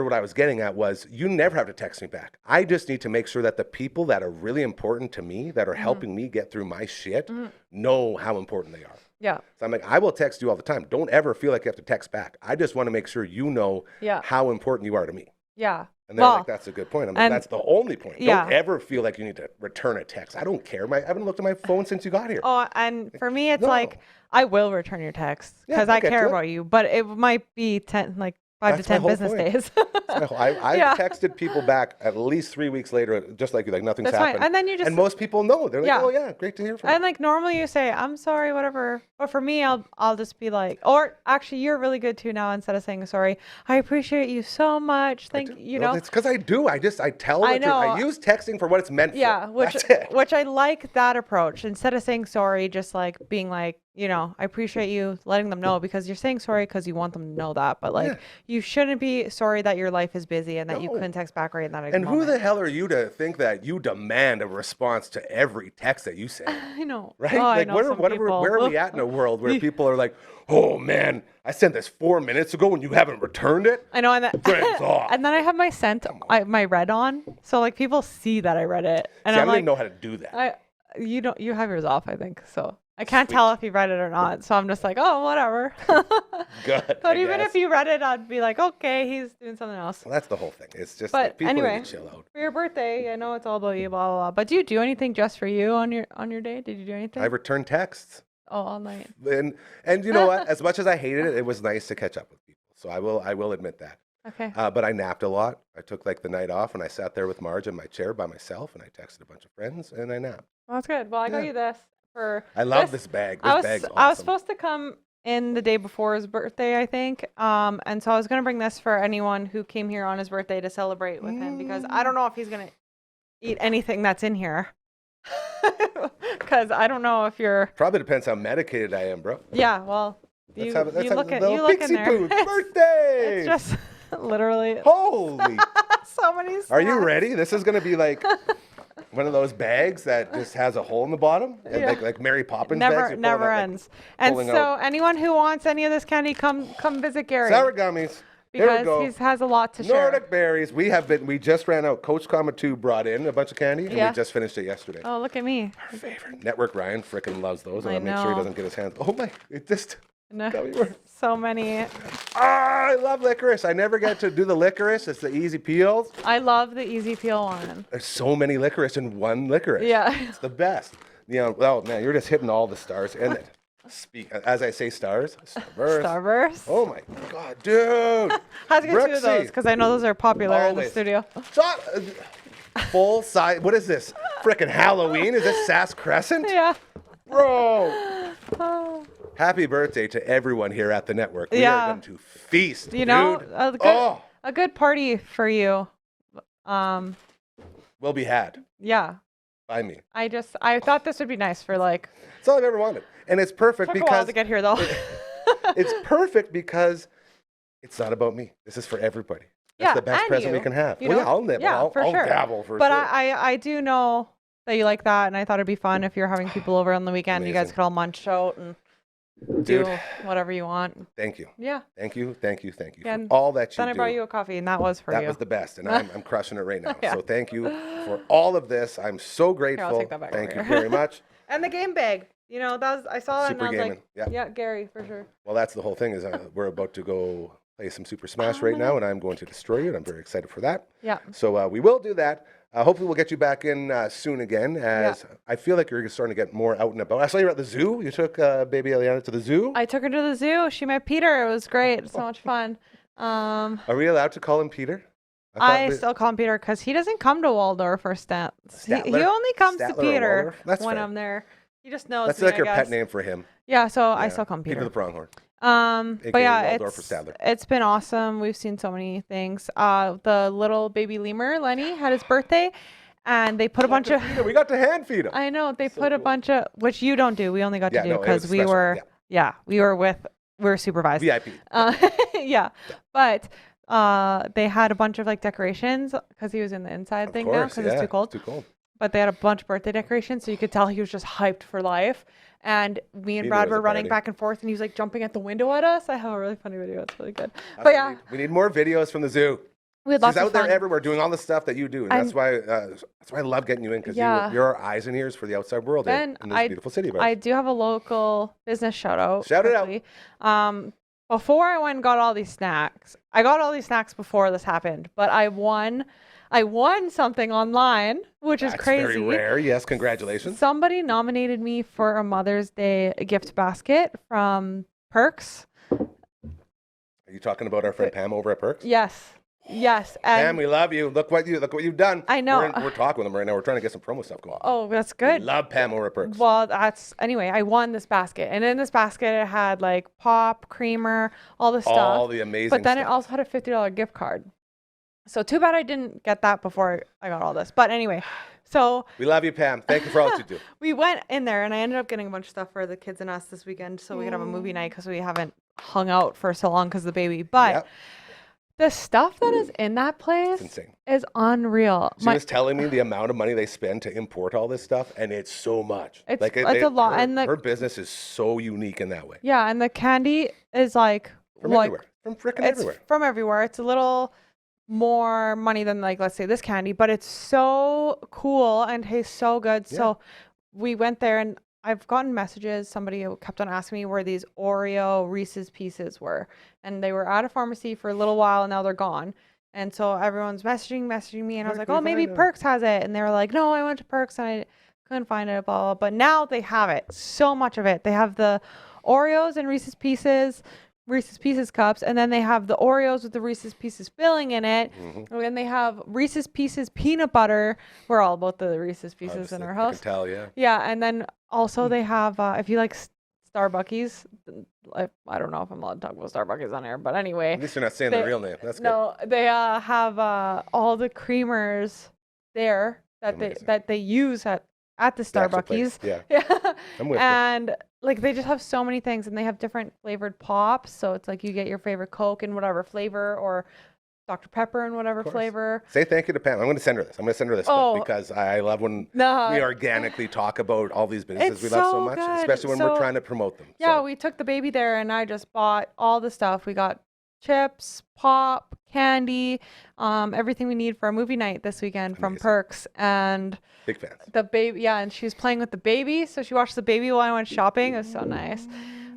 Speaker 3: of what I was getting at was you never have to text me back. I just need to make sure that the people that are really important to me, that are helping me get through my shit, know how important they are.
Speaker 5: Yeah.
Speaker 3: So I'm like, I will text you all the time. Don't ever feel like you have to text back. I just want to make sure you know how important you are to me.
Speaker 5: Yeah.
Speaker 3: And they're like, that's a good point. I'm like, that's the only point. Don't ever feel like you need to return a text. I don't care. I haven't looked at my phone since you got here.
Speaker 5: Oh, and for me, it's like, I will return your text because I care about you, but it might be 5 to 10 business days.
Speaker 3: I've texted people back at least 3 weeks later, just like you, like nothing's happened.
Speaker 5: Fine. And then you just,
Speaker 3: and most people know. They're like, oh yeah, great to hear from you.
Speaker 5: And like normally you say, I'm sorry, whatever. But for me, I'll just be like, or actually you're really good too now. Instead of saying sorry, I appreciate you so much. Thank you. Know,
Speaker 3: it's because I do. I tell the truth. I use texting for what it's meant for.
Speaker 5: Yeah, which I like that approach. Instead of saying sorry, just like being like, I appreciate you letting them know, because you're saying sorry because you want them to know that. But like, you shouldn't be sorry that your life is busy and that you couldn't text back right in that
Speaker 3: And
Speaker 5: moment.
Speaker 3: who the hell are you to think that you demand a response to every text that you send?
Speaker 5: I know.
Speaker 3: Right?
Speaker 5: Oh,
Speaker 3: like,
Speaker 5: I know
Speaker 3: where are we at in a world where people are like, oh man, I sent this 4 minutes ago and you haven't returned it?
Speaker 5: I know. And then I have my read on. So like people see that I read it. And
Speaker 3: I don't even know how to do that.
Speaker 5: You have yours off, I think. So I can't tell if you read it or not. So I'm just like, oh, whatever.
Speaker 3: Good.
Speaker 5: But even if you read it, I'd be like, okay, he's doing something else.
Speaker 3: Well, that's the whole thing. It's just
Speaker 5: but
Speaker 3: people
Speaker 5: anyway,
Speaker 3: need to chill out.
Speaker 5: For your birthday, I know it's all about you, blah, blah, blah. But do you do anything just for you on your day? Did you do anything?
Speaker 3: I returned texts.
Speaker 5: Oh, all night.
Speaker 3: And you know what? As much as I hated it, it was nice to catch up with people. So I will admit that.
Speaker 5: Okay.
Speaker 3: But I napped a lot. I took like the night off and I sat there with Marge in my chair by myself and I texted a bunch of friends and I napped.
Speaker 5: Well, that's good. Well, I got you this.
Speaker 3: I love this bag. This bag's awesome.
Speaker 5: I was supposed to come in the day before his birthday, I think. And so I was going to bring this for anyone who came here on his birthday to celebrate with him, because I don't know if he's going to eat anything that's in here. Because I don't know if you're...
Speaker 3: Probably depends how medicated I am, bro.
Speaker 5: Yeah, well, you look in there.
Speaker 3: Pooch birthday!
Speaker 5: It's just literally...
Speaker 3: Holy!
Speaker 5: So many snacks.
Speaker 3: Are you ready? This is going to be like... one of those bags that just has a hole in the bottom, and like Mary Poppins bags.
Speaker 5: Never ends. And so anyone who wants any of this candy, come visit Gary.
Speaker 3: Sour gummies.
Speaker 5: Because he has a lot to share.
Speaker 3: Nordic berries. We just ran out. Coach Comma 2 brought in a bunch of candy, and we just finished it yesterday.
Speaker 5: Oh, look at me.
Speaker 3: Our favorite. Network Ryan frickin' loves those. I want to make sure he doesn't get his hands. Oh my, it just...
Speaker 5: No, so many.
Speaker 3: I love licorice. I never get to do the licorice. It's the easy peels.
Speaker 5: I love the easy peel one.
Speaker 3: There's so many licorice in one licorice.
Speaker 5: Yeah.
Speaker 3: It's the best. Oh man, you're just hitting all the stars. And as I say stars, Starburst. Oh my God, dude.
Speaker 5: How's to get 2 of those? Because I know those are popular in the studio.
Speaker 3: Full size. What is this? Frickin' Halloween? Is this Sask Crescent?
Speaker 5: Yeah.
Speaker 3: Bro. Happy birthday to everyone here at the network. We are going to feast,
Speaker 5: dude. A good party for you.
Speaker 3: Will be had.
Speaker 5: Yeah.
Speaker 3: By me.
Speaker 5: I thought this would be nice for like...
Speaker 3: It's all I've ever wanted. And it's perfect
Speaker 5: because... Took a while to get here, though.
Speaker 3: It's perfect because it's not about me. This is for everybody. That's the best present we can have. I'll nibble. I'll dabble for sure.
Speaker 5: But I do know that you like that, and I thought it'd be fun if you're having people over on the weekend. Amazing. You guys could all munch out and do whatever you want.
Speaker 3: Thank you.
Speaker 5: Yeah.
Speaker 3: Thank you for all that you do.
Speaker 5: Then I brought you a coffee, and that was for you.
Speaker 3: That was the best, and I'm crushing it right now. So thank you for all of this. I'm so grateful.
Speaker 5: Here, I'll take that back.
Speaker 3: Thank you very much.
Speaker 5: And the game bag. I saw it, and I was
Speaker 3: gaming.
Speaker 5: like, yeah, Gary, for sure.
Speaker 3: Well, that's the whole thing is we're about to go play some Super Smash right now, and I'm going to destroy you, and I'm very excited for that.
Speaker 5: Yeah.
Speaker 3: So we will do that. Hopefully we'll get you back in soon again, as I feel like you're starting to get more out and about. I saw you were at the zoo. You took baby Eliana to the zoo.
Speaker 5: I took her to the zoo. She met Peter. It was great. So much fun.
Speaker 3: Are we allowed to call him Peter?
Speaker 5: I still call him Peter because he doesn't come to Waldorf or Stats. He only comes to Peter when I'm there. He just knows.
Speaker 3: That's like your pet name for him.
Speaker 5: Yeah, so I still call him Peter.
Speaker 3: Peter the Pronghorn.
Speaker 5: But yeah, it's been awesome. We've seen so many things. The little baby lemur, Lenny, had his birthday, and they put a bunch of...
Speaker 3: We got to hand feed him.
Speaker 5: I know. They put a bunch of... Which you don't do. We only got to do because we were... we were supervised.
Speaker 3: VIP.
Speaker 5: Yeah. But they had a bunch of like decorations because he was in the inside thing now because it's too cold.
Speaker 3: It's too cold.
Speaker 5: But they had a bunch of birthday decorations, so you could tell he was just hyped for life. And me and
Speaker 3: He knew
Speaker 5: Brad
Speaker 3: it was
Speaker 5: were
Speaker 3: a
Speaker 5: running
Speaker 3: party.
Speaker 5: back and forth, and he was like jumping at the window at us. I have a really funny video. It's really good.
Speaker 3: That's
Speaker 5: But
Speaker 3: what
Speaker 5: yeah,
Speaker 3: we need more videos from the zoo.
Speaker 5: we had
Speaker 3: She's
Speaker 5: lots
Speaker 3: out
Speaker 5: of
Speaker 3: there
Speaker 5: fun.
Speaker 3: everywhere doing all the stuff that you do. And
Speaker 5: I'm-
Speaker 3: that's why I love getting you in, because
Speaker 5: Yeah.
Speaker 3: you're our eyes and ears for the outside world
Speaker 5: Ben,
Speaker 3: in this beautiful city of ours.
Speaker 5: I do have a local business shout out.
Speaker 3: Shout it out.
Speaker 5: quickly. Before I went and got all these snacks, I got all these snacks before this happened, but I won something online, which is
Speaker 3: That's
Speaker 5: crazy.
Speaker 3: very rare. Yes, congratulations.
Speaker 5: Somebody nominated me for a Mother's Day gift basket from Perks.
Speaker 3: Are you talking about our friend Pam over at Perks?
Speaker 5: Yes. Yes.
Speaker 3: Pam,
Speaker 5: And
Speaker 3: we love you. Look what you've done.
Speaker 5: I know.
Speaker 3: We're talking with them right now. We're trying to get some promo stuff going.
Speaker 5: oh, that's
Speaker 3: We
Speaker 5: good.
Speaker 3: love Pam over at Perks.
Speaker 5: Well, anyway, I won this basket. And in this basket it had like pop, creamer, all the stuff.
Speaker 3: All the amazing
Speaker 5: But then it
Speaker 3: stuff.
Speaker 5: also had a $50 gift card. So too bad I didn't get that before I got all this. But anyway, so
Speaker 3: We love you, Pam. Thank you for all that you do.
Speaker 5: we went in there and I ended up getting a bunch of stuff for the kids and us this weekend so we could have a movie night because we haven't hung out for so long because of the baby. But
Speaker 3: Yep.
Speaker 5: the stuff that is in that place
Speaker 3: insane.
Speaker 5: is unreal.
Speaker 3: She was telling me the amount of money they spend to import all this stuff, and it's so much.
Speaker 5: It's a lot, and
Speaker 3: her business is so unique in that way.
Speaker 5: Yeah, and the candy is like
Speaker 3: From everywhere. From frickin'
Speaker 5: it's
Speaker 3: everywhere.
Speaker 5: from everywhere. It's a little more money than like let's say this candy, but it's so cool and tastes so good.
Speaker 3: Yeah.
Speaker 5: So we went there and I've gotten messages. Somebody kept on asking me where these Oreo Reese's Pieces were, and they were at a pharmacy for a little while and now they're gone. And so everyone's messaging me, and I was like, oh, maybe Perks has it. And they were like, no, I went to Perks and I couldn't find it, blah, blah. But now they have it. So much of it. They have the Oreos and Reese's Pieces cups, and then they have the Oreos with the Reese's Pieces filling in it. And then they have Reese's Pieces peanut butter. We're all about the Reese's Pieces
Speaker 3: Obviously,
Speaker 5: in our
Speaker 3: I
Speaker 5: house.
Speaker 3: can tell, yeah.
Speaker 5: Yeah, and then also they have if you like Starbuckies, I don't know if I'm allowed to talk about Starbucks on air, but anyway.
Speaker 3: At least you're not saying the real name. That's good.
Speaker 5: No, they have all the creamers there that
Speaker 3: Amazing.
Speaker 5: they use at the
Speaker 3: The actual place,
Speaker 5: Starbucks.
Speaker 3: yeah.
Speaker 5: Yeah.
Speaker 3: I'm with you.
Speaker 5: And like they just have so many things, and they have different flavored pops. So it's like you get your favorite Coke in whatever flavor, or Dr. Pepper in whatever
Speaker 3: course.
Speaker 5: flavor.
Speaker 3: Say thank you to Pam. I'm going to send her this. I'm going to send her this stuff
Speaker 5: Oh.
Speaker 3: because I love when
Speaker 5: No.
Speaker 3: we organically talk about all these businesses we
Speaker 5: It's
Speaker 3: love so
Speaker 5: so
Speaker 3: much,
Speaker 5: good.
Speaker 3: especially when we're
Speaker 5: So-
Speaker 3: trying to promote them.
Speaker 5: Yeah,
Speaker 3: So,
Speaker 5: we took the baby there, and I just bought all the stuff. We got chips, pop, candy, everything we need for a movie night this weekend from
Speaker 3: Amazing.
Speaker 5: Perks. And
Speaker 3: big fans.
Speaker 5: the baby, yeah, and she was playing with the baby, so she watched the baby while I went shopping. It was so nice.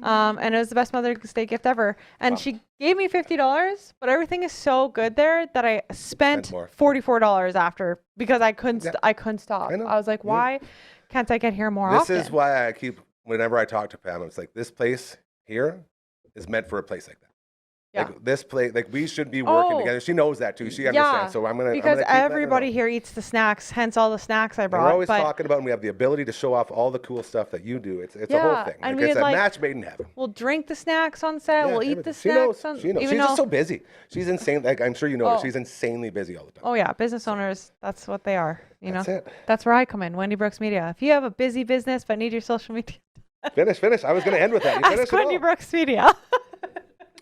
Speaker 5: And it was the best Mother's Day gift ever. And she gave me $50, but everything is so good there that I spent
Speaker 3: more.
Speaker 5: $44 after because I couldn't stop.
Speaker 3: I know.
Speaker 5: I was like,
Speaker 3: Yeah.
Speaker 5: why can't I get here more
Speaker 3: This
Speaker 5: often?
Speaker 3: is why I keep, whenever I talk to Pam, it's like, this place here is meant for a place like that.
Speaker 5: Yeah.
Speaker 3: Like this place, like we should be working
Speaker 5: Oh.
Speaker 3: together. She knows that too. She
Speaker 5: Yeah,
Speaker 3: understands. So I'm gonna
Speaker 5: because
Speaker 3: keep letting her
Speaker 5: everybody
Speaker 3: know.
Speaker 5: here eats the snacks, hence all the snacks I
Speaker 3: And
Speaker 5: brought.
Speaker 3: we're always
Speaker 5: but
Speaker 3: talking about, and we have the ability to show off all the cool stuff that you do. It's a whole
Speaker 5: Yeah,
Speaker 3: thing.
Speaker 5: and
Speaker 3: Like,
Speaker 5: we
Speaker 3: it's
Speaker 5: had,
Speaker 3: a
Speaker 5: like,
Speaker 3: match made in heaven.
Speaker 5: we'll drink the snacks on set.
Speaker 3: Yeah,
Speaker 5: we'll eat
Speaker 3: everything.
Speaker 5: the
Speaker 3: She knows.
Speaker 5: snacks on.
Speaker 3: She knows.
Speaker 5: Even
Speaker 3: She's just
Speaker 5: though-
Speaker 3: so busy. She's insane. Like I'm sure you know her.
Speaker 5: Oh.
Speaker 3: She's insanely busy all the time.
Speaker 5: Oh yeah, business owners. That's what they are. You
Speaker 3: That's
Speaker 5: know.
Speaker 3: it.
Speaker 5: That's where I come in. Wendy Brooks Media. If you have a busy business but need your social media,
Speaker 3: Finish. I was going to end with that. You finished
Speaker 5: ask
Speaker 3: it
Speaker 5: Wendy
Speaker 3: all.
Speaker 5: Brooks Media.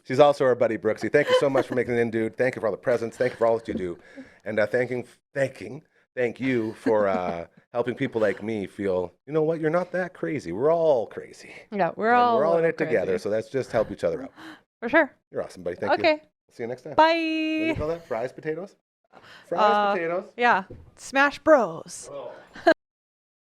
Speaker 3: She's also our buddy Brooksy. Thank you so much for making it in, dude. Thank you for all the presents. Thank you for all that you do. And thank you for helping people like me feel, you know what, you're not that crazy. We're all crazy.
Speaker 5: Yeah, we're
Speaker 3: And
Speaker 5: all
Speaker 3: we're all in
Speaker 5: a
Speaker 3: it
Speaker 5: little
Speaker 3: together.
Speaker 5: crazy.
Speaker 3: So let's just help each other out.
Speaker 5: For sure.
Speaker 3: You're awesome, buddy. Thank you.
Speaker 5: Okay.
Speaker 3: See you next time.
Speaker 5: Bye.
Speaker 3: What do you call that? Fries, potatoes? Fries, potatoes.
Speaker 5: Yeah. Smash Bros.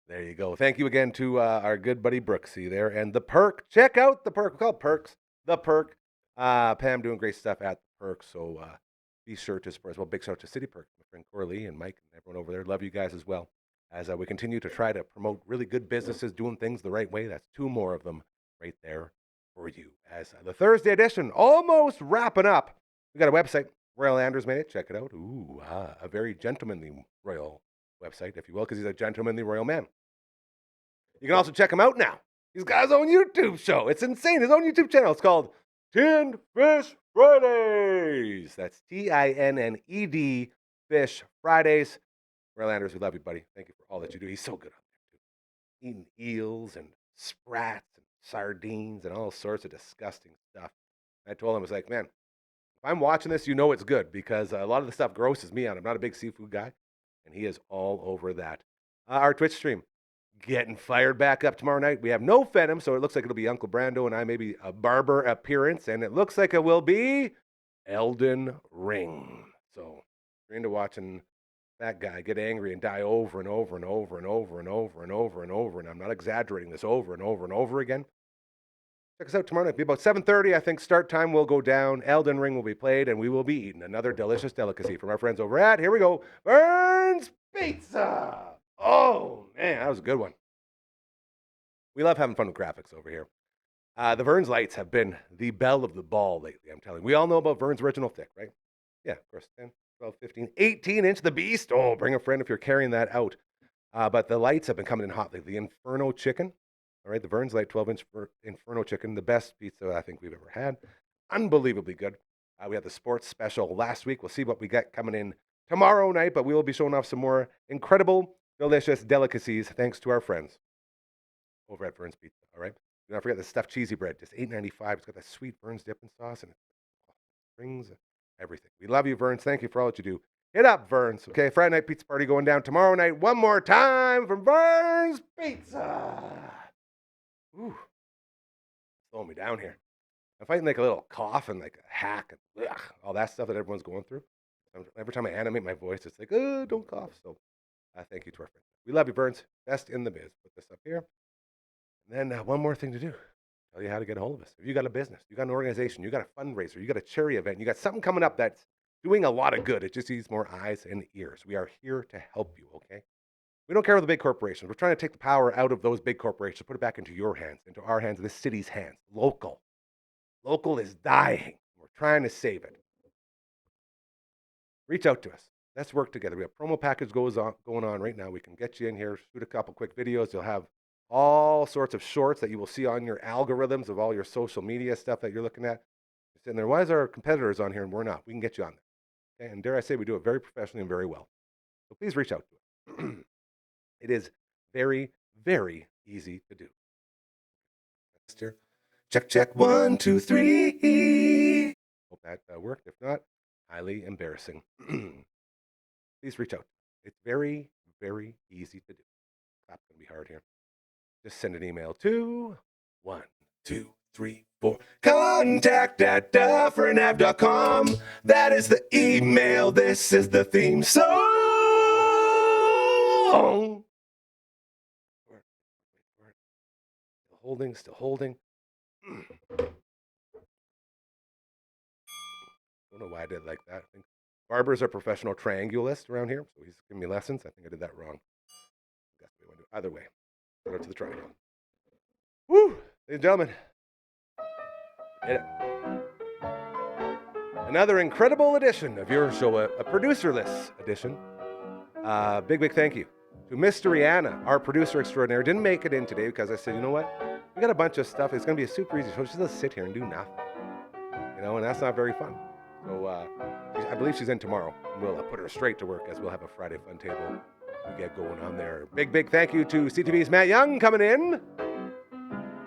Speaker 3: There you go. Thank you again to our good buddy Brooksy there. And the Perk. Check out the Perk. We call it Perks. The Perk. Pam doing great stuff at the Perk. So be sure to support as well. Big shout out to City Perk. My friend Coralie and Mike and everyone over there. Love you guys as well. As we continue to try to promote really good businesses doing things the right way. That's 2 more of them right there for you. As the Thursday edition almost wrapping up. We got a website. Royal Anders made it. Check it out. Ooh, a very gentlemanly royal website, if you will, because he's a gentlemanly royal man. You can also check him out now. He's got his own YouTube show. It's insane. His own YouTube channel. It's called Tinned Fish Fridays. That's Tinned Fish Fridays. Royal Anders, we love you, buddy. Thank you for all that you do. He's so good on there, too. Eating eels and sprats and sardines and all sorts of disgusting stuff. I told him, I was like, man, if I'm watching this, you know it's good because a lot of the stuff grosses me out. I'm not a big seafood guy, and he is all over that. Our Twitch stream, getting fired back up tomorrow night. We have no Phenom, so it looks like it'll be Uncle Brando and I, maybe a barber appearance, and it looks like it will be Elden Ring. So you're into watching that guy get angry and die over and over and over and over and over and over and over, and I'm not exaggerating this, over and over and over again. Check us out tomorrow night. It'll be about 7:30, I think. Start time will go down. Elden Ring will be played, and we will be eating another delicious delicacy from our friends over at, here we go, Burns Pizza. Oh, man, that was a good one. We love having fun with graphics over here. The Vern's lights have been the belle of the ball lately, I'm telling you. We all know about Vern's Original Thick, right? Yeah, of course. 10, 12, 15, 18-inch the beast. Oh, bring a friend if you're carrying that out. But the lights have been coming in hot lately. The Inferno Chicken. All right, the Vern's Light 12-inch Inferno Chicken, the best pizza I think we've ever had. Unbelievably good. We had the sports special last week. We'll see what we got coming in tomorrow night, but we will be showing off some more incredible, delicious delicacies thanks to our friends over at Vern's Pizza, all right? Do not forget the stuffed cheesy bread, just $8.95. It's got that sweet Vern's dipping sauce, and it brings everything. We love you, Vern's. Thank you for all that you do. Hit up, Vern's. Okay, Friday night pizza party going down tomorrow night. One more time from Vern's Pizza. Ooh, slowing me down here. I'm fighting like a little cough and like a hack and all that stuff that everyone's going through. Every time I animate my voice, it's like, oh, don't cough. So thank you to our friends. We love you, Burns. Best in the biz. Put this up here. And then one more thing to do. Tell you how to get a hold of us. If you got a business, you got an organization, you got a fundraiser, you got a charity event, you got something coming up that's doing a lot of good. It just needs more eyes and ears. We are here to help you, okay? We don't care about the big corporations. We're trying to take the power out of those big corporations, put it back into your hands, into our hands, this city's hands. Local. Local is dying. We're trying to save it. Reach out to us. Let's work together. We have a promo package going on right now. We can get you in here, shoot a couple quick videos. You'll have all sorts of shorts that you will see on your algorithms of all your social media stuff that you're looking at. You're sitting there, why is our competitors on here and we're not? We can get you on there. Okay? And dare I say, we do it very professionally and very well. So please reach out to us. It is very, very easy to do. Check, 1, 2, 3. Hope that worked. If not, highly embarrassing. Please reach out. It's very, very easy to do. Not going to be hard here. Just send an email to 1, 2, 3, 4. contact@dufferinave.com. That is the email. This is the theme song. Still holding. Don't know why I did it like that. I think Barber's a professional triangulist around here, so he's giving me lessons. I think I did that wrong. That's what I want to do. Either way, go to the triangle. Woo! Ladies and gentlemen, hit it. Another incredible edition of your show, a producerless edition. Big thank you to Miss Rihanna, our producer extraordinaire. Didn't make it in today because I said, you know what? We got a bunch of stuff. It's going to be a super easy show. She's going to sit here and do nothing. You know, and that's not very fun. So I believe she's in tomorrow. And we'll put her straight to work as we'll have a Friday Fun Table to get going on there. Big thank you to CTV's Matt Young coming in.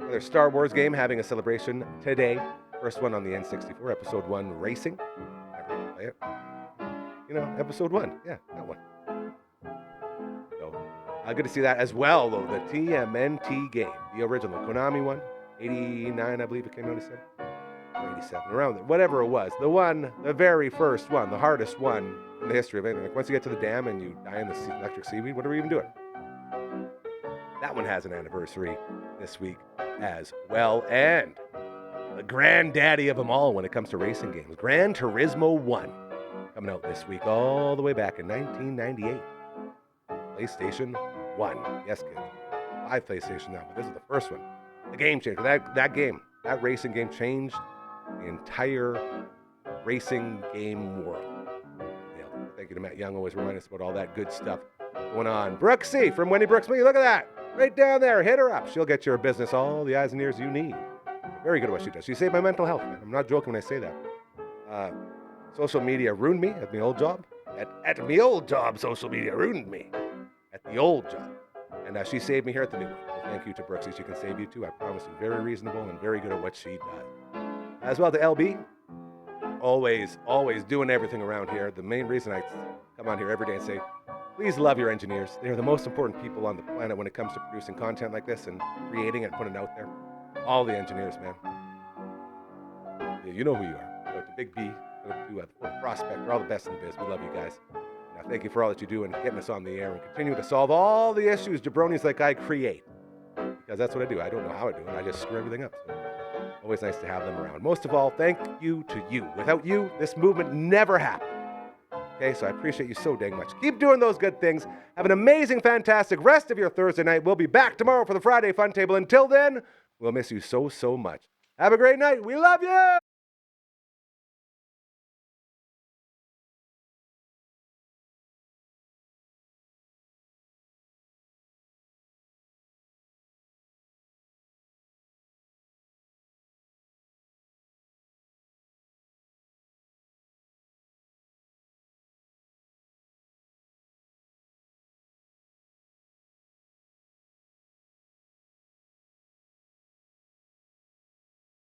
Speaker 3: Another Star Wars game having a celebration today. First one on the N64, Episode 1 Racing. Never play it. You know, Episode 1. Yeah, that one. Good to see that as well, though. The TMNT game, the original Konami one, 89, I believe it came out, 87, or 87, around there, whatever it was. The very first one, the hardest one in the history of anything. Like once you get to the dam and you die in the electric seaweed, what are we even doing? That one has an anniversary this week as well. And the granddaddy of them all when it comes to racing games, Gran Turismo 1, coming out this week, all the way back in 1998. PlayStation 1. Yes, kids. 5 PlayStation now, but this is the first one. The game changer. That game, that racing game changed the entire racing game world. Thank you to Matt Young, always remind us about all that good stuff going on. Brooksy from Wendy Brooks Me. Look at that. Right down there. Hit her up. She'll get your business all the eyes and ears you need. Very good at what she does. She saved my mental health, man. I'm not joking when I say that. Social media ruined me at my old job. At my old job, social media ruined me. At the old job. And she saved me here at the new one. So thank you to Brooksy. She can save you too. I promise you. Very reasonable and very good at what she does. As well to LB. Always doing everything around here. The main reason I come on here every day and say, Please love your engineers. They're the most important people on the planet when it comes to producing content like this and creating it and putting it out there. All the engineers, man. Yeah, you know who you are. Go to Big B, go to Fort Prospect. We're all the best in the biz. We love you guys. Now, thank you for all that you do and getting us on the air and continue to solve all the issues jabronis like I create. Because that's what I do. I don't know how I do it. I just screw everything up. So always nice to have them around. Most of all, thank you to you. Without you, this movement never happened. Okay, so I appreciate you so dang much. Keep doing those good things. Have an amazing, fantastic rest of your Thursday night. We'll be back tomorrow for the Friday Fun Table. Until then, we'll miss you so, so much. Have a great night. We love you.